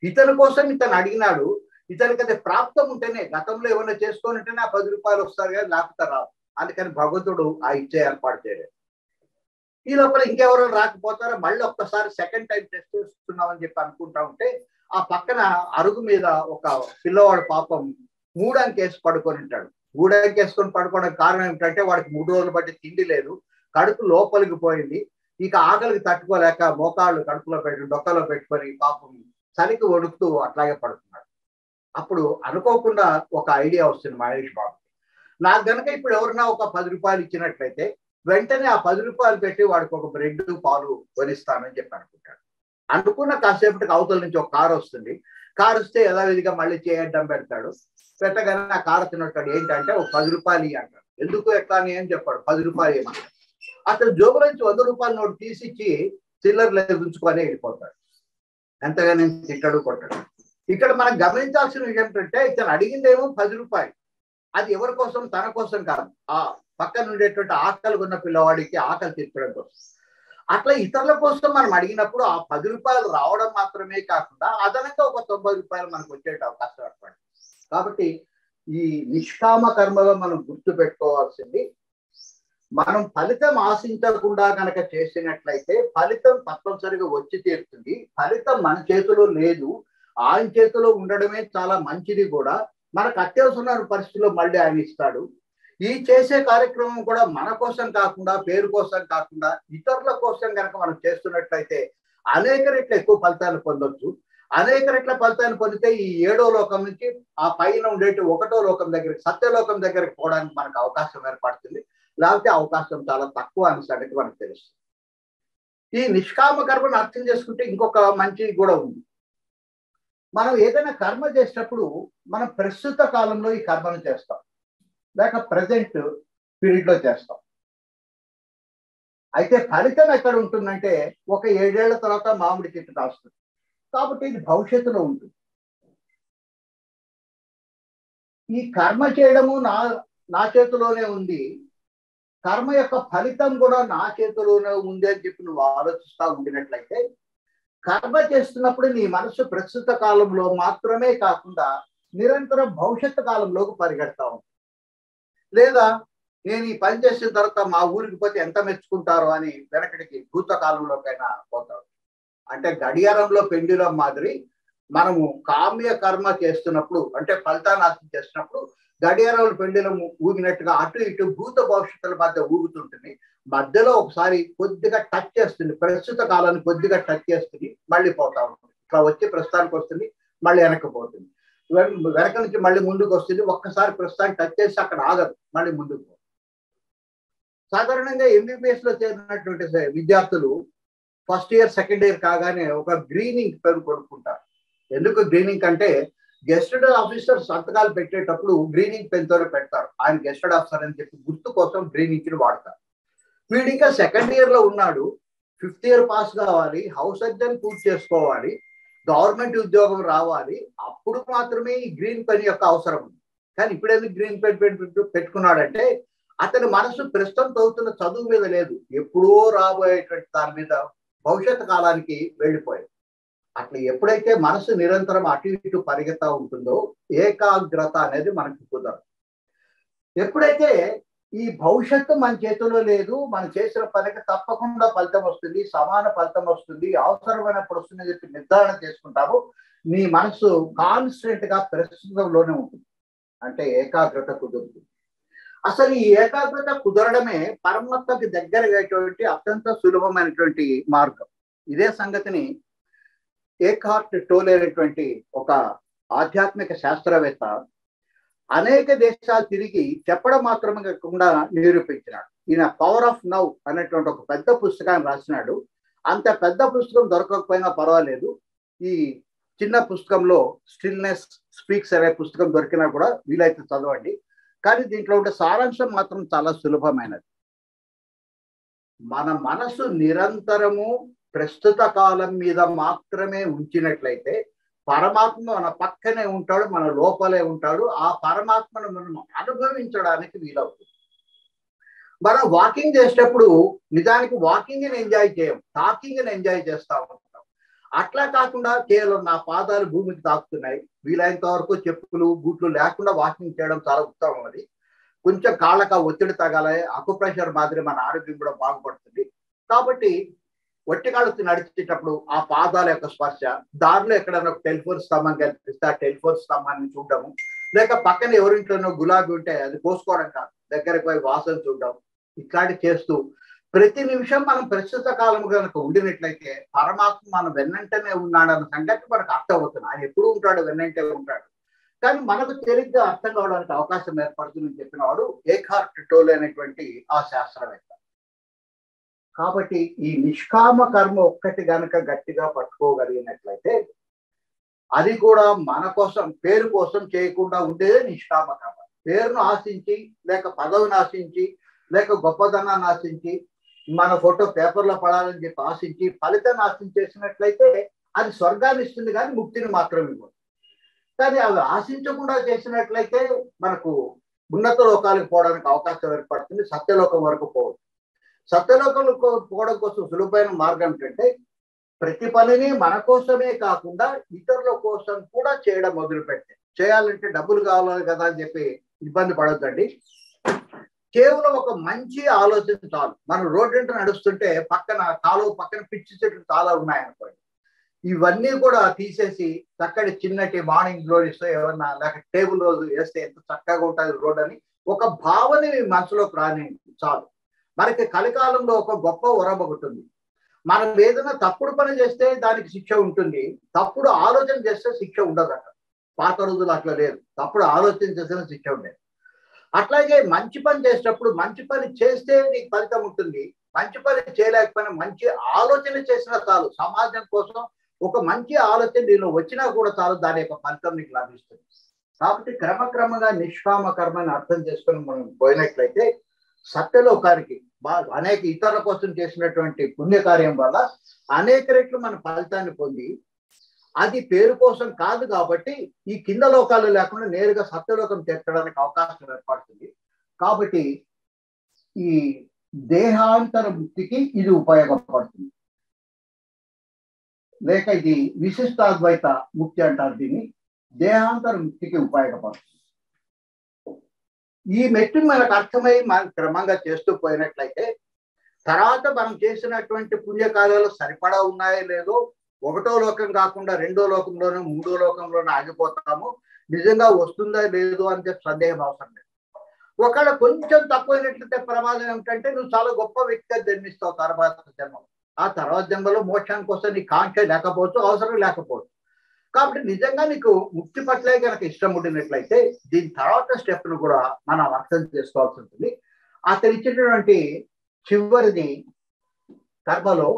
ఇతని కోసం ఇతను అడిగినాడు. ఇతనికి అది ప్రాప్తం ఉంటేనే, గతంలో ఏమైనా చేసుకొని ఉంటేనే ఆ 10 రూపాయలు వస్తారు కానీ లేకపోతే రాదు. అందుకని భగవంతుడు ఆ ఇచ్చే ఏర్పాటు చేయలేదు. ఈ లోపల ఇంకెవరో రాకపోతారో మళ్ళీ ఒక్కసారి సెకండ్ టైం టెస్ట్ చేస్తున్నామని చెప్పి అనుకుంటా ఉంటే ఆ పక్కన అరుగు మీద ఒక పిల్లవాడు పాపం 3 అంకేసి పడుకొని ఉంటాడు. 3 అంకేసుకొని పడుకోవడానికి కారణం ఏమిటంటే వాడికి 3 రోజులు బట్టి తిండి లేదు, కడుపు లోపలికి పోయింది. ఇక ఆకలికి తట్టుకోలేక మోకాళ్ళు కడుపులో పెట్టి డొక్కలో పెట్టుకొని పాపం చలికి వణుకుతూ అట్లాగే పడుతున్నాడు. అప్పుడు అనుకోకుండా ఒక ఐడియా వస్తుంది మహేష్ బాబు, నాకు గనక ఇప్పుడు ఎవరన్నా ఒక 10 రూపాయలు ఇచ్చినట్లయితే వెంటనే ఆ 10 రూపాయలు పెట్టి వాడికి ఒక బ్రెడ్ పాలు కొనిస్తానని చెప్పి అనుకుంటాడు. అనుకున్న కాసేపటికి అవతల నుంచి ఒక కారు వస్తుంది. కారు వస్తే యథావిధిగా మళ్ళీ చేయడం పెడతాడు. పెట్టగానే ఆ కారు తిన్నట్టాడు. ఏంటంటే ఒక 10 రూపాయలు ఇవి అంటాడు. ఎందుకు ఎట్లా అని ఏం చెప్పాడు, 10 రూపాయలు ఏమంటాడు. అతను జోబులో నుంచి 100 రూపాయల నోటు తీసిచ్చి చిల్లర్లు ఉంచుకొని వెళ్ళిపోతాడు. ఎంతగా నేను తిట్టాడు కొట్టాడు. ఇక్కడ మనం గమనించాల్సిన విషయం ఏంటంటే ఇతను అడిగిందేమో 10 రూపాయలు. అది ఎవరి కోసం, తన కోసం కాదు, ఆ పక్కన ఉండేటువంటి ఆకలి ఉన్న పిల్లవాడికి ఆకలి తీర్చడం కోసం. అట్లా ఇతరుల కోసం మనం అడిగినప్పుడు ఆ 10 రూపాయలు రావడం మాత్రమే కాకుండా అదనంగా ఒక 90 రూపాయలు మనకు వచ్చే అవకాశం ఏర్పడింది. కాబట్టి ఈ నిష్కామ కర్మలో మనం గుర్తు పెట్టుకోవాల్సింది, మనం ఫలితం ఆశించకుండా కనుక చేసినట్లయితే ఫలితం తప్పనిసరిగా వచ్చి తీరుతుంది. ఫలితం మన చేతిలో లేదు, ఆయన చేతిలో ఉండడమే చాలా మంచిది కూడా. మనకు అత్యవసర పరిస్థితుల్లో మళ్ళీ ఆయన ఇస్తాడు. ఈ చేసే కార్యక్రమం కూడా మన కోసం కాకుండా, పేరు కోసం కాకుండా, ఇతరుల కోసం కనుక మనం చేస్తున్నట్లయితే అనేక రెట్ల ఎక్కువ ఫలితాన్ని పొందొచ్చు. అనేక రెట్ల ఫలితాన్ని పొందితే ఈ 7వ లోకం నుంచి ఆ పైన ఉండేటి 1వ లోకం దగ్గరికి, సత్యలోకం దగ్గరికి పోవడానికి మనకు అవకాశం ఏర్పడుతుంది. లేకపోతే అవకాశం చాలా తక్కువ అనే సంగతి మనకు తెలుస్తుంది. ఈ నిష్కామ కర్మను అర్థం చేసుకుంటే ఇంకొక మంచి కూడా ఉంది. మనం ఏదైనా కర్మ చేసినప్పుడు మనం ప్రస్తుత కాలంలో ఈ కర్మను చేస్తాం, లేక ప్రజెంట్ పీరియడ్ లో చేస్తాం. అయితే ఫలితం ఎక్కడ ఉంటుందంటే ఒక 7 ఏళ్ల తర్వాత మామిడి చెట్టు కాస్తుంది. కాబట్టి ఇది భవిష్యత్తులో ఉంటుంది. ఈ కర్మ చేయడము నా చేతిలోనే ఉంది, కర్మ యొక్క ఫలితం కూడా నా చేతిలోనే ఉంది అని చెప్పి నువ్వు ఆలోచిస్తా ఉండినట్లయితే కర్మ చేస్తున్నప్పుడు నీ మనసు ప్రస్తుత కాలంలో మాత్రమే కాకుండా నిరంతరం భవిష్యత్తు కాలంలోకి పరిగెడతా ఉంది. లేదా నేను ఈ పని చేసిన తర్వాత మా ఊరికి పోతే ఎంత మెచ్చుకుంటారో అని వెనకటికి భూతకాలంలోకైనా పోతాడు. అంటే గడియారంలో పెండ్యులం మాదిరి మనము కామ్య కర్మ చేస్తున్నప్పుడు, అంటే ఫలితాన్ని ఆశ చేస్తున్నప్పుడు గడియారంలో పెండ్యులం ఊగినట్టుగా అటు ఇటు భూత భవిష్యత్తుల మధ్య ఊగుతుంటుంది. మధ్యలో ఒకసారి కొద్దిగా టచ్ చేస్తుంది, ప్రస్తుత కాలాన్ని కొద్దిగా టచ్ చేస్తుంది, మళ్ళీ పోతా ఉంటుంది. ఇట్లా వచ్చి ప్రస్తుతానికి వస్తుంది, మళ్ళీ వెనక్కి పోతుంది, వెనక నుంచి మళ్ళీ ముందుకు వస్తుంది. ఒక్కసారి ప్రస్తుతానికి టచ్ చేసి అక్కడ ఆగదు, మళ్ళీ ముందుకు పోతుంది. సాధారణంగా MBBS లో చేరినటువంటి విద్యార్థులు ఫస్ట్ ఇయర్ సెకండ్ ఇయర్ కాగానే ఒక గ్రీనింగ్ పేరు కొనుక్కుంటారు. ఎందుకు గ్రీనింగ్ అంటే గెస్టెడ్ ఆఫీసర్ సంతకాలు పెట్టేటప్పుడు గ్రీనింగ్ పెన్ తోనే పెడతారు. ఆయన గెస్టెడ్ ఆఫీసర్ అని చెప్పి గుర్తు కోసం గ్రీనింగ్ ని వాడతారు. వీడు ఇంకా సెకండ్ ఇయర్ లో ఉన్నాడు, 5th ఇయర్ పాస్ కావాలి, హౌస్ సర్జన్ పూర్తి చేసుకోవాలి, గవర్నమెంట్ ఉద్యోగం రావాలి, అప్పుడు మాత్రమే ఈ గ్రీన్ పెన్ యొక్క అవసరం ఉంది. కానీ ఇప్పుడు ఎందుకు గ్రీన్ పెన్ పెట్టుకున్నాడంటే అతని మనసు ప్రస్తుతం చదువుతున్న చదువు మీద లేదు, ఎప్పుడో రాబోయేటువంటి దాని మీద, భవిష్యత్ కాలానికి వెళ్ళిపోయింది. అట్లా ఎప్పుడైతే మనసు నిరంతరం అటు ఇటు పరిగెత్తా ఉంటుందో ఏకాగ్రత అనేది మనకు కుదరదు. ఎప్పుడైతే ఈ భవిష్యత్తు మన చేతిలో లేదు, మనం చేసిన పనికి తప్పకుండా ఫలితం వస్తుంది, సమాన ఫలితం వస్తుంది, అవసరమైనప్పుడు వస్తుందని చెప్పి నిర్ధారణ చేసుకుంటాము. నీ మనసు కాన్స్టెంట్ గా ప్రస్తుతంలోనే ఉంటుంది, అంటే ఏకాగ్రత కుదురుతుంది. అసలు ఈ ఏకాగ్రత కుదరడమే పరమాత్మకి దగ్గరటువంటి అత్యంత సులభమైనటువంటి మార్గం. ఇదే సంగతిని ఏకార్ట్ టోలే అనేటువంటి ఒక ఆధ్యాత్మిక శాస్త్రవేత్త అనేక దేశాలు తిరిగి చెప్పడం మాత్రమే కాకుండా నిరూపించినాడు. ఈయన పవర్ ఆఫ్ నౌ అనేటువంటి ఒక పెద్ద పుస్తకాన్ని రాసినాడు. అంత పెద్ద పుస్తకం దొరకకపోయినా పర్వాలేదు, ఈ చిన్న పుస్తకంలో స్టిల్నెస్ స్పీక్స్ అనే పుస్తకం దొరికినా కూడా వీలైతే చదవండి. కానీ దీంట్లో ఉండే సారాంశం మాత్రం చాలా సులభమైనది. మన మనసు నిరంతరము ప్రస్తుత కాలం మీద మాత్రమే ఉంచినట్లయితే పరమాత్మ మన పక్కనే ఉంటాడు, మన లోపలే ఉంటాడు. ఆ పరమాత్మను మనం అనుభవించడానికి వీలవుతుంది. మనం వాకింగ్ చేసేటప్పుడు నిజానికి వాకింగ్ని ఎంజాయ్ చేయం, టాకింగ్ని ఎంజాయ్ చేస్తా ఉంటాం. అట్లా కాకుండా కేవలం నా పాదాలు భూమికి తాకుతున్నాయి, వీలైనంత వరకు చెప్పులు బూట్లు లేకుండా వాకింగ్ చేయడం చాలా ఉత్తమం. అది కొంచెం కాళ్ళకు ఒత్తిడి తగాలి, అకుప్రెషర్ మాదిరి మన ఆరోగ్యం కూడా బాగుపడుతుంది. కాబట్టి ఒట్టి కాళ్ళతో నడిచేటప్పుడు ఆ పాదాల యొక్క స్పర్శ, దారిలో ఎక్కడైనా ఒక టెలిఫోన్ స్తంభం కనిపిస్తే ఆ టెలిఫోన్ స్తంభాన్ని చూడడము, లేక పక్కన ఎవరింట్లోనో గులాబీ ఉంటే అది కోసుకోవడం కాదు, దగ్గరకు పోయి వాసన చూడడం, ఇట్లాంటి చేస్తూ ప్రతి నిమిషం మనం ప్రస్తుత కాలం కనుక ఉండినట్లయితే పరమాత్మ మనం వెన్నంటనే ఉన్నాడన్న సంగతి మనకు అర్థమవుతుంది. ఆయన ఎప్పుడు ఉంటాడు, వెన్నంటే ఉంటాడు. కానీ మనకు తేలిగ్గా అర్థం కావడానికి అవకాశం ఏర్పడుతుందని చెప్పినవాడు ఏకార్ట్ టోలే అనేటువంటి ఆ శాస్త్రవేత్త. కాబట్టి ఈ నిష్కామ కర్మ ఒక్కటి గనక గట్టిగా పట్టుకోగలిగినట్లయితే అది కూడా మన కోసం, పేరు కోసం చేయకుండా ఉండేదే నిష్కామ కర్మ. పేరును ఆశించి, లేక పదవిని ఆశించి, లేక గొప్పదనాన్ని ఆశించి, మన ఫోటో పేపర్లో పడాలని చెప్పి ఆశించి ఫలితాన్ని ఆశించేసినట్లయితే అది స్వర్గాన్ని ఇస్తుంది కానీ ముక్తిని మాత్రం ఇవ్వదు. కానీ అవి ఆశించకుండా చేసినట్లయితే మనకు ఉన్నత లోకాలకు పోవడానికి అవకాశం ఏర్పడుతుంది, సత్యలోకం వరకు పోవచ్చు. సత్యలోకంలో పోవడం కోసం సులభమైన మార్గం ఏంటంటే ప్రతి పనిని మన కోసమే కాకుండా ఇతరుల కోసం కూడా చేయడం మొదలుపెట్టే. చేయాలంటే డబ్బులు కావాలి కదా అని చెప్పి ఇబ్బంది పడొద్దండి. కేవలం ఒక మంచి ఆలోచన చాలు. మనం రోడ్డు నడుస్తుంటే పక్కన కాలువ పక్కన పిచ్చి చెట్లు చాలా ఉన్నాయనుకోండి, ఇవన్నీ కూడా తీసేసి చక్కటి చిన్నటి మార్నింగ్ గ్లోరీస్ ఏమన్నా లేక టేబుల్ రోజు వేస్తే ఎంత చక్కగా ఉంటుంది రోడ్ అని ఒక భావన మనసులోకి రాని చాలు. మనకి కలికాలంలో ఒక గొప్ప వరం ఒకటి ఉంది. మనం ఏదైనా తప్పుడు పని చేస్తే దానికి శిక్ష ఉంటుంది, తప్పుడు ఆలోచన చేస్తే శిక్ష ఉండదట. పాత రోజులు అట్లా లేదు, తప్పుడు ఆలోచన చేసిన శిక్ష ఉండేది. అట్లాగే మంచి పని చేసేటప్పుడు మంచి పని చేస్తే నీకు ఫలితం ఉంటుంది, మంచి పని చేయలేకపోయినా మంచి ఆలోచన చేసినా చాలు, సమాజం కోసం ఒక మంచి ఆలోచన నీలో వచ్చినా కూడా చాలు, దాని యొక్క ఫలితం నీకు లభిస్తుంది. కాబట్టి క్రమక్రమంగా నిష్కామ కర్మని అర్థం చేసుకొని మనం పోయినట్లయితే సత్యలోకానికి అనేక ఇతరుల కోసం చేసినటువంటి పుణ్యకార్యం వల్ల అనేక రెట్లు మన ఫలితాన్ని పొంది, అది పేరు కోసం కాదు కాబట్టి ఈ కింద లోకాలు లేకుండా నేరుగా సత్యలోకం చేర్చడానికి అవకాశం ఏర్పడుతుంది. కాబట్టి ఈ దేహాంతర ముక్తికి ఇది ఉపయోగపడుతుంది. లేక ఇది విశిష్టాద్వైత ముక్తి అంటారు దీన్ని, దేహాంతర ముక్తికి ఉపయోగపడుతుంది. ఈ మెట్టు మనకు అర్థమై మనం క్రమంగా చేస్తూ పోయినట్లయితే తర్వాత మనం చేసినటువంటి పుణ్యకార్యాలు సరిపడా ఉన్నాయో లేదో, ఒకటో లోకం కాకుండా రెండో లోకంలోనూ మూడో లోకంలోనూ ఆగిపోతాము. నిజంగా వస్తుందా లేదో అని చెప్పి సందేహం అవసరం లేదు. ఒకవేళ కొంచెం తక్కువైనట్లయితే ప్రమాదం ఏమిటంటే నువ్వు చాలా గొప్ప వ్యక్తిగా జన్మిస్తావు తర్వాత జన్మలో. ఆ తర్వాత జన్మలో మోక్షానికి వస్తే నీ కాంక్ష లేకపోవచ్చు, అవసరం లేకపోవచ్చు. కాబట్టి నిజంగా నీకు ముక్తి పట్లే కనుక ఇష్టం ఉండినట్లయితే దీని తర్వాత స్టెప్ను కూడా మనం అర్థం చేసుకోవాల్సి ఉంటుంది. అతను ఇచ్చినటువంటి చివరిది కర్మలో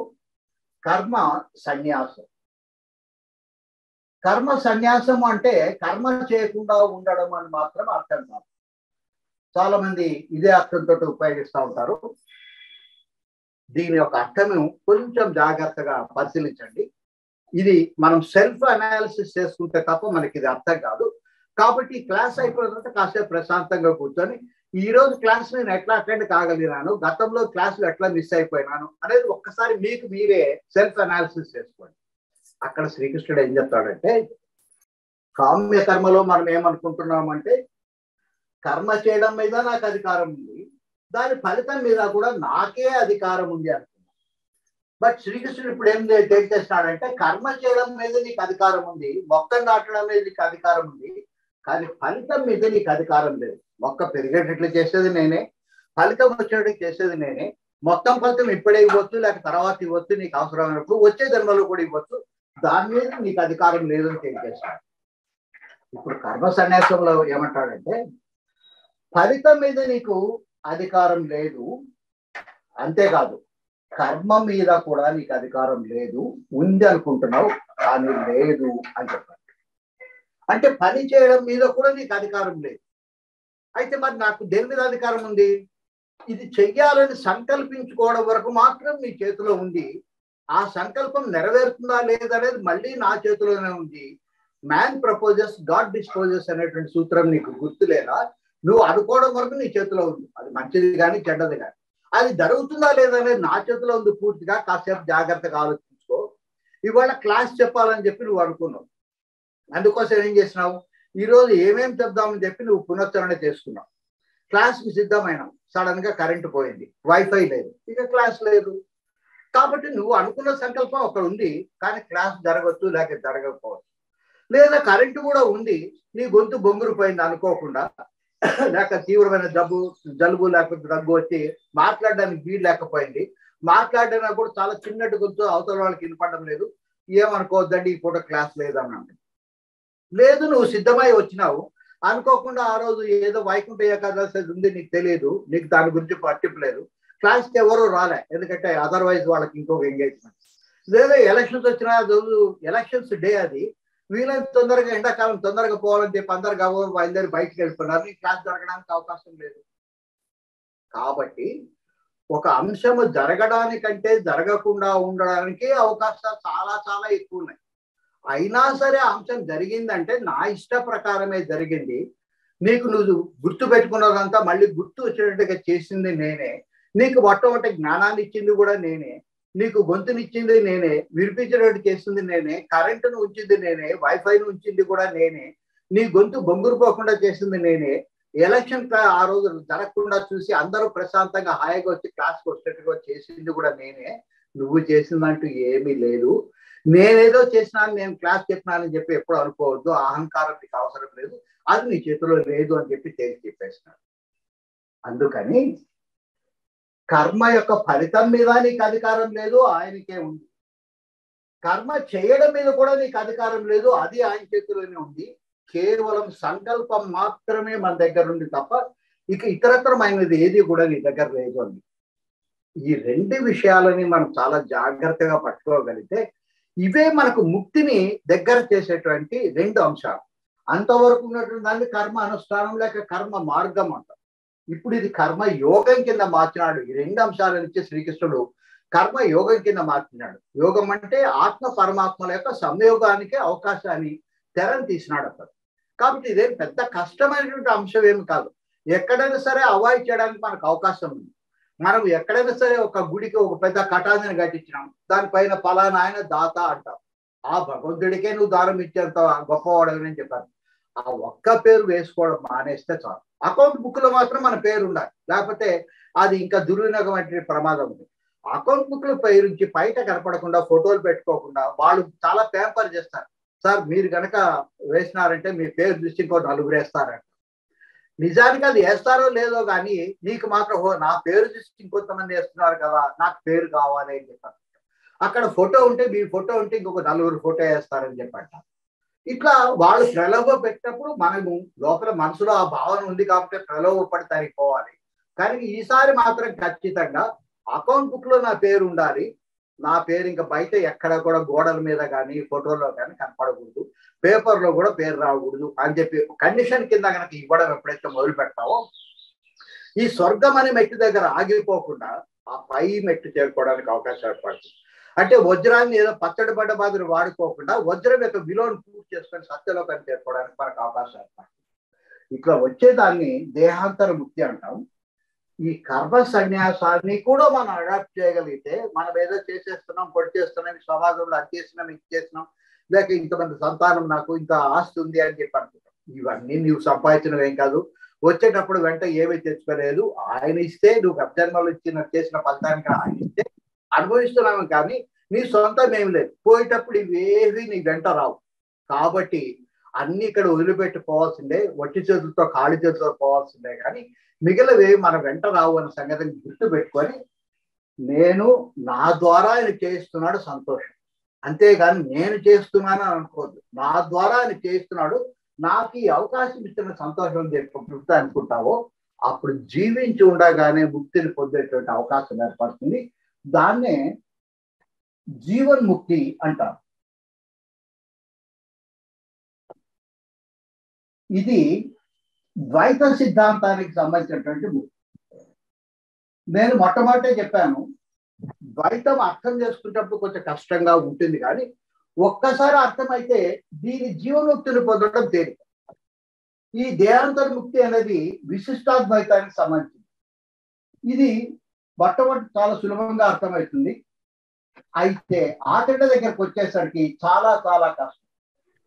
కర్మ సన్యాసం. కర్మ సన్యాసం అంటే కర్మ చేయకుండా ఉండడం అని మాత్రం అర్థం కాదు. చాలా మంది ఇదే అర్థంతో ఉపయోగిస్తూ ఉంటారు. దీని యొక్క అర్థము కొంచెం జాగ్రత్తగా పరిశీలించండి. ఇది మనం సెల్ఫ్ అనాలిసిస్ చేసుకుంటే తప్ప మనకి ఇది అర్థం కాదు. కాబట్టి క్లాస్ అయిపోయిన తర్వాత కాసేపు ప్రశాంతంగా కూర్చొని ఈ రోజు క్లాస్ నేను ఎట్లా అటెండ్ కాగలిగినాను, గతంలో క్లాసులు ఎట్లా మిస్ అయిపోయినాను అనేది ఒక్కసారి మీకు మీరే సెల్ఫ్ అనాలిసిస్ చేసుకోండి. అక్కడ శ్రీకృష్ణుడు ఏం చెప్తాడంటే, కామ్య కర్మలో మనం ఏమనుకుంటున్నామంటే కర్మ చేయడం మీద నాకు అధికారం ఉంది, దాని ఫలితం మీద కూడా నాకే అధికారం ఉంది అనుకున్నాను. బట్ శ్రీకృష్ణుడు ఇప్పుడు ఏం చేస్తున్నాడంటే, కర్మ చేయడం మీద నీకు అధికారం ఉంది, మొక్క నాటడం మీద నీకు అధికారం ఉంది, కానీ ఫలితం మీద నీకు అధికారం లేదు. మొక్క పెరిగేటట్లు చేసేది నేనే, ఫలితం వచ్చేటట్టు చేసేది నేనే. మొత్తం ఫలితం ఇప్పుడే ఇవ్వచ్చు, లేక తర్వాత ఇవ్వచ్చు, నీకు అవసరమైనప్పుడు వచ్చే జన్మలో కూడా ఇవ్వచ్చు, దాని మీద నీకు అధికారం లేదు అని తెలియజేస్తాడు. ఇప్పుడు కర్మ సన్యాసంలో ఏమంటాడంటే, ఫలితం మీద నీకు అధికారం లేదు, అంతేకాదు కర్మ మీద కూడా నీకు అధికారం లేదు, ఉంది అనుకుంటున్నావు కానీ లేదు అని చెప్పాడు. అంటే పని చేయడం మీద కూడా నీకు అధికారం లేదు. అయితే మరి నాకు దేని మీద అధికారం ఉంది? ఇది చెయ్యాలని సంకల్పించుకోవడం వరకు మాత్రం నీ చేతిలో ఉంది. ఆ సంకల్పం నెరవేరుతుందా లేదనేది మళ్ళీ నా చేతిలోనే ఉంది. మ్యాన్ ప్రపోజెస్, గాడ్ డిస్పోజెస్ అనేటువంటి సూత్రం నీకు గుర్తులేదా? నువ్వు అనుకోవడం వరకు నీ చేతిలో ఉంది, అది మంచిది కానీ చెడ్డది కానీ. అది జరుగుతుందా లేదనేది నా చేతిలో ఉంది పూర్తిగా. కాసేపు జాగ్రత్తగా ఆలోచించుకో. ఇవాళ క్లాస్ చెప్పాలని చెప్పి నువ్వు అనుకున్నావు, అందుకోసం ఏం చేసినావు? ఈరోజు ఏమేమి చెప్దామని చెప్పి నువ్వు పునశ్చరణ చేసుకున్నావు. క్లాస్కి సిద్ధమైనావు, సడన్ గా కరెంటు పోయింది, వైఫై లేదు, ఇక క్లాస్ లేదు. కాబట్టి నువ్వు అనుకున్న సంకల్పం అక్కడ ఉంది, కానీ క్లాస్ జరగవచ్చు లేక జరగకపోవచ్చు. లేదా కరెంటు కూడా ఉంది, నీ గొంతు బొంగురు పోయింది అనుకోకుండా, లేక తీవ్రమైన జలుబు లేకపోతే దగ్గు వచ్చి మాట్లాడడానికి వీలు లేకపోయింది, మాట్లాడినా కూడా చాలా చిన్నట్టు గొంతు, అవతల వాళ్ళకి వినపడడం లేదు, ఏమనుకోవద్దండి ఈ పూట క్లాస్ లేదన్నాడు. లేదు, నువ్వు సిద్ధమై వచ్చినావు, అనుకోకుండా ఆ రోజు ఏదో వైకుంఠ ఏకాదశి ఉంది, నీకు తెలియదు, నీకు దాని గురించి పట్టింపు లేదు, క్లాస్కి ఎవరు రాలే, ఎందుకంటే అదర్వైజ్ వాళ్ళకి ఇంకొక ఎంగేజ్మెంట్. లేదా ఎలక్షన్స్ వచ్చినా రోజు ఎలక్షన్స్ డే, అది వీలైనంత తొందరగా ఎండాకాలం తొందరగా పోవాలని చెప్పి అందరు గవర్నర్ బయలుదేరి బయటకు వెళ్తున్నారు, నీ క్లాస్ జరగడానికి అవకాశం లేదు. కాబట్టి ఒక అంశము జరగడానికంటే జరగకుండా ఉండడానికి అవకాశాలు చాలా చాలా ఎక్కువ ఉన్నాయి. అయినా సరే ఆ అంశం జరిగిందంటే నా ఇష్ట ప్రకారమే జరిగింది. నీకు నువ్వు గుర్తు పెట్టుకున్నదంతా మళ్ళీ గుర్తు వచ్చేటట్టుగా చేసింది నేనే, నీకు మొట్టమొదటి జ్ఞానాన్ని ఇచ్చింది కూడా నేనే, నీకు గొంతునిచ్చింది నేనే, వినిపించేటట్టు చేసింది నేనే, కరెంటును ఉంచింది నేనే, వైఫైను ఉంచింది కూడా నేనే, నీ గొంతు బొంగురుపోకుండా చేసింది నేనే, ఎలక్షన్ ఆ రోజు జరగకుండా చూసి అందరూ ప్రశాంతంగా హాయిగా వచ్చి క్లాస్కి వచ్చేట్టుగా చేసింది కూడా నేనే. నువ్వు చేసిందంటూ ఏమీ లేదు. నేనేదో చేసినాను, నేను క్లాస్ చెప్పినానని చెప్పి ఎప్పుడు అనుకోవద్దు, అహంకారం నీకు అవసరం లేదు, అది నీ చేతిలో లేదు అని చెప్పి తేల్చి చెప్పేసినాడు. అందుకని కర్మ యొక్క ఫలితం మీద నీకు అధికారం లేదు, ఆయనకే ఉంది. కర్మ చేయడం మీద కూడా నీకు అధికారం లేదు, అది ఆయన చేతిలోనే ఉంది. కేవలం సంకల్పం మాత్రమే మన దగ్గర ఉంది తప్ప ఇక ఇతరత్రమైనది ఏది కూడా నీ దగ్గర లేదు అండి. ఈ రెండు విషయాలని మనం చాలా జాగ్రత్తగా పట్టుకోగలిగితే ఇవే మనకు ముక్తిని దగ్గర చేసేటువంటి రెండు అంశాలు. అంతవరకు ఉన్నటువంటి దాన్ని కర్మ అనుష్ఠానం లేక కర్మ మార్గం అంటాం. ఇప్పుడు ఇది కర్మ యోగం కింద మార్చినాడు. ఈ రెండు అంశాల నుంచి శ్రీకృష్ణుడు కర్మ యోగం కింద మార్చినాడు. యోగం అంటే ఆత్మ పరమాత్మల యొక్క సంయోగానికి అవకాశాన్ని తెరని తీసినాడు అతను. కాబట్టి ఇదేం పెద్ద కష్టమైనటువంటి అంశం ఏమి కాదు. ఎక్కడైనా సరే అవాయిడ్ చేయడానికి మనకు అవకాశం ఉంది. మనం ఎక్కడైనా సరే ఒక గుడికి ఒక పెద్ద కటాన్ని కట్టించినాం, దానిపైన ఫలానా ఆయన దాత అంటాం. ఆ భగవంతుడికే నువ్వు దానం ఇచ్చేంత గొప్పవాడని చెప్పారు. ఆ ఒక్క పేరు వేసుకోవడం మానేస్తే చాలు. అకౌంట్ బుక్ లో మాత్రం మన పేరు ఉండాలి, లేకపోతే అది ఇంకా దుర్వినియోగం అంటే ప్రమాదం ఉంది. అకౌంట్ బుక్ లో పేరు నుంచి బయట కనపడకుండా ఫోటోలు పెట్టుకోకుండా వాళ్ళు చాలా పేపర్ చేస్తారు. సార్ మీరు కనుక వేసినారంటే మీ పేరు దృష్టి ఇంకో నలుగురు వేస్తారంట. నిజానికి అది వేస్తారో లేదో కానీ నీకు మాత్రం నా పేరు చూసి ఇంకొంతమంది వేస్తున్నారు కదా, నాకు పేరు కావాలి అని చెప్పారు. అక్కడ ఫోటో ఉంటే మీ ఫోటో ఉంటే ఇంకొక నలుగురు ఫోటో వేస్తారని చెప్పంట. ఇట్లా వాళ్ళు ప్రలోభ పెట్టినప్పుడు మనము లోపల మనసులో ఆ భావన ఉంది కాబట్టి ప్రలోభపడి తరిగిపోవాలి. కానీ ఈసారి మాత్రం ఖచ్చితంగా అకౌంట్ బుక్ లో నా పేరు ఉండాలి, నా పేరు ఇంకా బయట ఎక్కడ కూడా గోడల మీద కానీ ఫోటోలో కానీ కనపడకూడదు, పేపర్లో కూడా పేరు రాకూడదు అని చెప్పి కండిషన్ కింద కనుక ఇవ్వడం ఎప్పుడైతే మొదలు పెడతావో ఈ స్వర్గం అనే మెట్టు దగ్గర ఆగిపోకుండా ఆ పై మెట్టు చేరుకోవడానికి అవకాశం ఏర్పడుతుంది. అంటే వజ్రాన్ని ఏదో పచ్చడి పడ్డ బాధను వాడుకోకుండా వజ్రం యొక్క విలువను పూర్తి చేసుకొని సత్యలోకాన్ని చేరుకోవడానికి మనకు అవకాశం ఏర్పడుతుంది. ఇట్లా వచ్చేదాన్ని దేహాంతర ముక్తి అంటాం. ఈ కర్మ సన్యాసాన్ని కూడా మనం అడాప్ట్ చేయగలిగితే మనం ఏదో చేసేస్తున్నాం, పొడి చేస్తున్నాం, సమాజంలో అది చేసినాం, ఇది చేసినాం, లేక ఇంతమంది సంతానం, నాకు ఇంత ఆస్తి ఉంది అని చెప్పి అనుకుంటాం. ఇవన్నీ నువ్వు సంపాదించినవి ఏం కాదు, వచ్చేటప్పుడు వెంట ఏమీ తెచ్చుకోలేదు. ఆయన ఇస్తే నువ్వు గర్భజన్మలో చేసిన ఫలితానికి ఆయన ఇస్తే అనుభవిస్తున్నాము, కానీ నీ సొంతం ఏమి లేదు. పోయేటప్పుడు ఇవేవి నీ వెంట రావు. కాబట్టి అన్ని ఇక్కడ వదిలిపెట్టుకోవాల్సిందే, వట్టి చేతులతో ఖాళీ చేతులతో పోవాల్సిందే, కానీ మిగిలినవి మన వెంట రావు అనే సంగతిని గుర్తు పెట్టుకొని నేను నా ద్వారా ఆయన చేస్తున్నాడు సంతోషం, అంతేగాని నేను చేస్తున్నాను అనుకోవద్దు. నా ద్వారా ఆయన చేస్తున్నాడు, నాకు ఈ అవకాశం ఇస్తున్న సంతోషం అని చెప్పి అనుకుంటావో అప్పుడు జీవించి ఉండగానే ముక్తిని పొందేటువంటి అవకాశం ఏర్పడుతుంది. దాన్నే జీవన్ముక్తి అంటారు. ఇది ద్వైత సిద్ధాంతానికి సంబంధించినటువంటి ముక్తి. నేను మొట్టమొదటే చెప్పాను, ద్వైతం అర్థం చేసుకునేటప్పుడు కొంచెం కష్టంగా ఉంటుంది, కానీ ఒక్కసారి అర్థమైతే దీని జీవన్ముక్తిని పొందడం తేలిక. ఈ దేహాంతర్ముక్తి అనేది విశిష్టాద్వైతానికి సంబంధించింది. ఇది మొట్టమొదటి చాలా సులభంగా అర్థమవుతుంది. అయితే ఆచరణ దగ్గరకు వచ్చేసరికి చాలా చాలా కష్టం.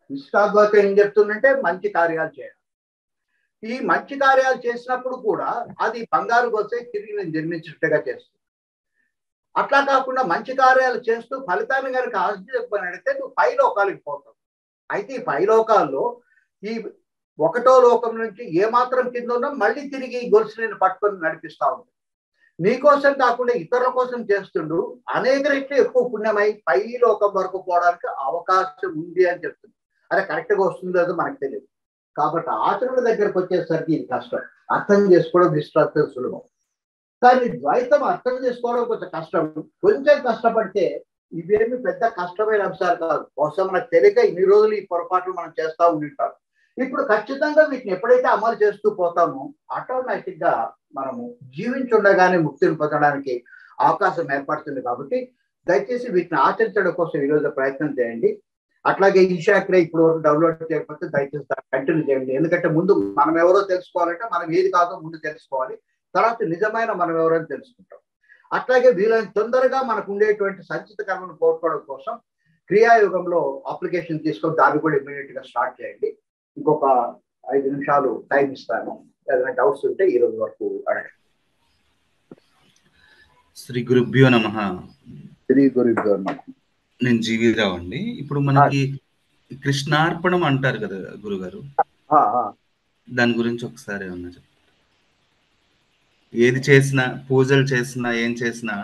విశిష్టాద్వైతం ఏం చెప్తుందంటే మంచి కార్యాలు చేయాలి. ఈ మంచి కార్యాలు చేసినప్పుడు కూడా అది బంగారు గొలుసే తిరిగి నేను జన్మించినట్టుగా చేస్తుంది. అట్లా కాకుండా మంచి కార్యాలు చేస్తూ ఫలితాన్ని కనుక ఆశించకపోయినట్లయితే నువ్వు పై లోకాలకు పోతావు. అయితే ఈ పై లోకాల్లో ఈ ఒకటో లోకం నుంచి ఏమాత్రం కింద ఉన్నా మళ్ళీ తిరిగి ఈ గొలుసు నేను పట్టుకొని నడిపిస్తా ఉంటుంది. నీకోసం కాకుండా ఇతరుల కోసం చేస్తుండు అనేక రెట్లు ఎక్కువ పుణ్యమై పై లోకం వరకు పోవడానికి అవకాశం ఉంది అని చెప్తుంది. అదే కరెక్ట్గా వస్తుందో లేదో మనకు తెలియదు. కాబట్టి ఆచరణ దగ్గరకు వచ్చేసరికి ఇది కష్టం. అర్థం చేసుకోవడం విశ్వాసం సులభం, కానీ ద్వైతం అర్థం చేసుకోవడం కొంచెం కష్టం. కొంచెం కష్టపడితే ఇవేమి పెద్ద కష్టమైన అంశాలు కాదు. బహుశా మనకు తెలియక ఇన్ని రోజులు ఈ పొరపాట్లు మనం చేస్తూ ఉంటాం. ఇప్పుడు ఖచ్చితంగా వీటిని ఎప్పుడైతే అమలు చేస్తూ పోతామో ఆటోమేటిక్ గా మనము జీవించుండగానే ముక్తిని పొందడానికి అవకాశం ఏర్పడుతుంది. కాబట్టి దయచేసి వీటిని ఆచరించడం కోసం ఈరోజు ప్రయత్నం చేయండి. అట్లాగే ఈశాక్రే ఇప్పుడు డౌన్లోడ్ చేయకపోతే దయచేసి కంటిన్యూ చేయండి. ఎందుకంటే ముందు మనం ఎవరో తెలుసుకోవాలంటే మనం ఏది కాదో ముందు తెలుసుకోవాలి, తర్వాత నిజమైన మనం ఎవరో తెలుసుకుంటాం. అట్లాగే వీలైన తొందరగా మనకు ఉండేటువంటి సంచిత కర్మను పోగొట్టుకోవడం కోసం క్రియాయుగంలో అప్లికేషన్ తీసుకొని దాన్ని కూడా ఇమీడియట్ గా స్టార్ట్ చేయండి. ఇంకొక 5 నిమిషాలు టైం ఇస్తాను. ఏదైనా డౌట్స్ ఉంటే ఈ రోజు వరకు అడగండి. శ్రీ గురుభ్యో నమః. శ్రీ గురుభ్యో నమః. నేను జీవిరావు అండి. ఇప్పుడు మనకి కృష్ణార్పణం అంటారు కదా గురుగారు, దాని గురించి ఒకసారి ఏమన్నా చెప్పండి. ఏది చేసినా, పూజలు చేసినా, ఏం చేసినా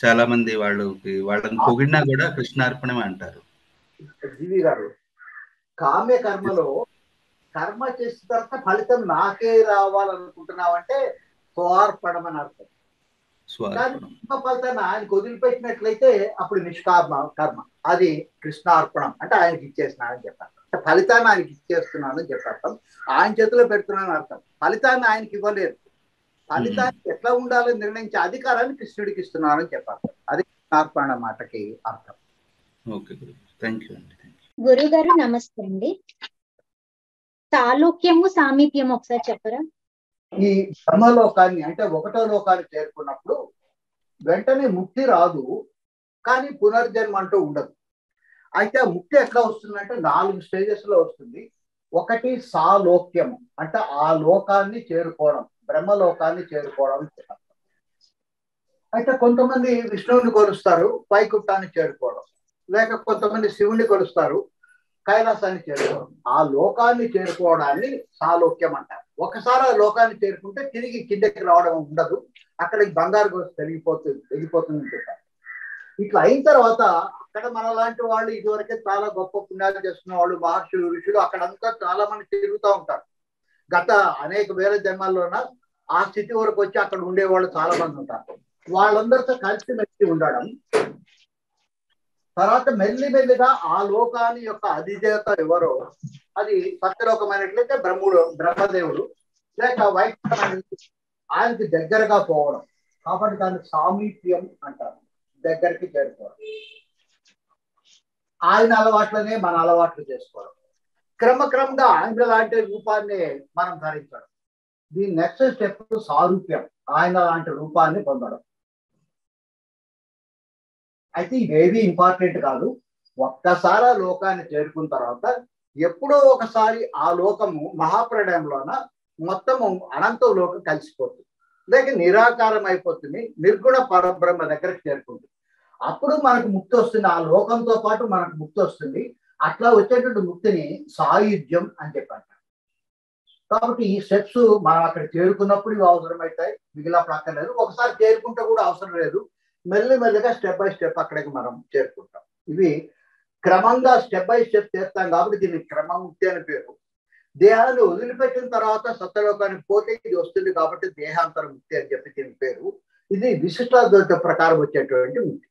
చాలా మంది వాళ్ళని పొగిడినా కూడా కృష్ణార్పణమే అంటారు. జీవి గారు, కామ్య కర్మలో కర్మ చేసిన తర్వాత ఫలితం నాకే రావాలనుకుంటున్నావంటే స్వార్పణం అని అర్థం. కానీ ఫలితాన్ని ఆయనకు వదిలిపెట్టినట్లయితే అప్పుడు నిష్కామ కర్మ, అది కృష్ణార్పణం అంటే ఆయనకి ఇచ్చేస్తున్నానని చెప్పారు. ఫలితాన్ని ఆయనకి ఇచ్చేస్తున్నానని చెప్పారు. ఆయన చేతిలో పెడుతున్నానని అర్థం. ఫలితాన్ని ఆయనకి ఇవ్వలేదు. ఫలితాన్ని ఎట్లా ఉండాలని నిర్ణయించే అధికారాన్ని కృష్ణుడికి ఇస్తున్నానని చెప్పారు. అది కృష్ణార్పణ మాటకి అర్థం. గురుగారు నమస్తే అండి. తాలూక్యము సామీప్యము ఒకసారి చెప్పరా? ఈ బ్రహ్మలోకాన్ని అంటే ఒకటో లోకాన్ని చేరుకున్నప్పుడు వెంటనే ముక్తి రాదు, కానీ పునర్జన్మ అంటూ ఉండదు. అయితే ఆ ముక్తి ఎట్లా వస్తుందంటే 4 స్టేజెస్ లో వస్తుంది. ఒకటి సాలోక్యము అంటే ఆ లోకాన్ని చేరుకోవడం, బ్రహ్మలోకాన్ని చేరుకోవడం. అయితే కొంతమంది విష్ణువుని కొలుస్తారు, వైకుంఠాన్ని చేరుకోవడం, లేక కొంతమంది శివుని కొలుస్తారు, కైలాసాన్ని చేరుకోవడం. ఆ లోకాన్ని చేరుకోవడాన్ని సాలోక్యం అంటారు. ఒకసారి ఆ లోకాన్ని చేరుకుంటే తిరిగి కిందకి రావడం ఉండదు, అక్కడికి బంగారు గోసు తెగిపోతుంది చెప్పారు. ఇట్లా అయిన తర్వాత అక్కడ మన లాంటి వాళ్ళు ఇదివరకే చాలా గొప్ప పుణ్యాలు చేస్తున్న వాళ్ళు, మహర్షులు, ఋషులు అక్కడంతా చాలా మంది తిరుగుతూ ఉంటారు. గత అనేక వేల జన్మల్లోన ఆ స్థితి వరకు వచ్చి అక్కడ ఉండేవాళ్ళు చాలా మంది ఉంటారు. వాళ్ళందరితో కలిసిమెలిసి ఉండడం, తర్వాత మెల్లిమెల్లిగా ఆ లోకాన్ని యొక్క అధిదేవత ఎవరో అది సత్యలోకమైనట్లయితే బ్రహ్మదేవుడు, లేక వైకుంఠం ఆయనకి దగ్గరగా పోవడం. కాబట్టి దాన్ని సామీప్యం అంటారు, దగ్గరికి చేరుకోవడం. ఆయన అలవాట్లనే మన అలవాట్లు చేసుకోవడం, క్రమక్రమంగా ఆయన లాంటి రూపాన్ని మనం ధరించడం. దీని నెక్స్ట్ స్టెప్ సారూప్యం, ఆయన లాంటి రూపాన్ని పొందడం. అయితే ఇవేవి ఇంపార్టెంట్ కాదు. ఒక్కసారి ఆ లోకాన్ని చేరుకున్న తర్వాత ఎప్పుడో ఒకసారి ఆ లోకము మహాప్రళయంలోన మొత్తము అనంతంలోకి కలిసిపోతుంది, లేక నిరాకారం అయిపోతుంది, నిర్గుణ పరబ్రహ్మ దగ్గరకు చేరుకుంటుంది. అప్పుడు మనకు ముక్తి వస్తుంది, ఆ లోకంతో పాటు మనకు ముక్తి వస్తుంది. అట్లా వచ్చేటువంటి ముక్తిని సాయుధ్యం అని చెప్పంటారు. కాబట్టి ఈ స్టెప్స్ మనం అక్కడ చేరుకున్నప్పుడు ఇవి అవసరమవుతాయి, మిగిలినప్పుడు అక్కర్లేదు. ఒకసారి చేరుకుంటే కూడా అవసరం లేదు, మెల్లిమెల్లిగా స్టెప్ బై స్టెప్ అక్కడికి మనం చేరుకుంటాం. ఇవి క్రమంగా స్టెప్ బై స్టెప్ చేస్తాం కాబట్టి దీనికి క్రమముక్తి అని పేరు. దేహాన్ని వదిలిపెట్టిన తర్వాత సత్యలోకానికి పోతే ఇది వస్తుంది కాబట్టి దేహాంతర ముక్తి అని చెప్పి దీని పేరు. ఇది విశిష్టాద్వైత ప్రకారం వచ్చేటువంటి ముక్తి.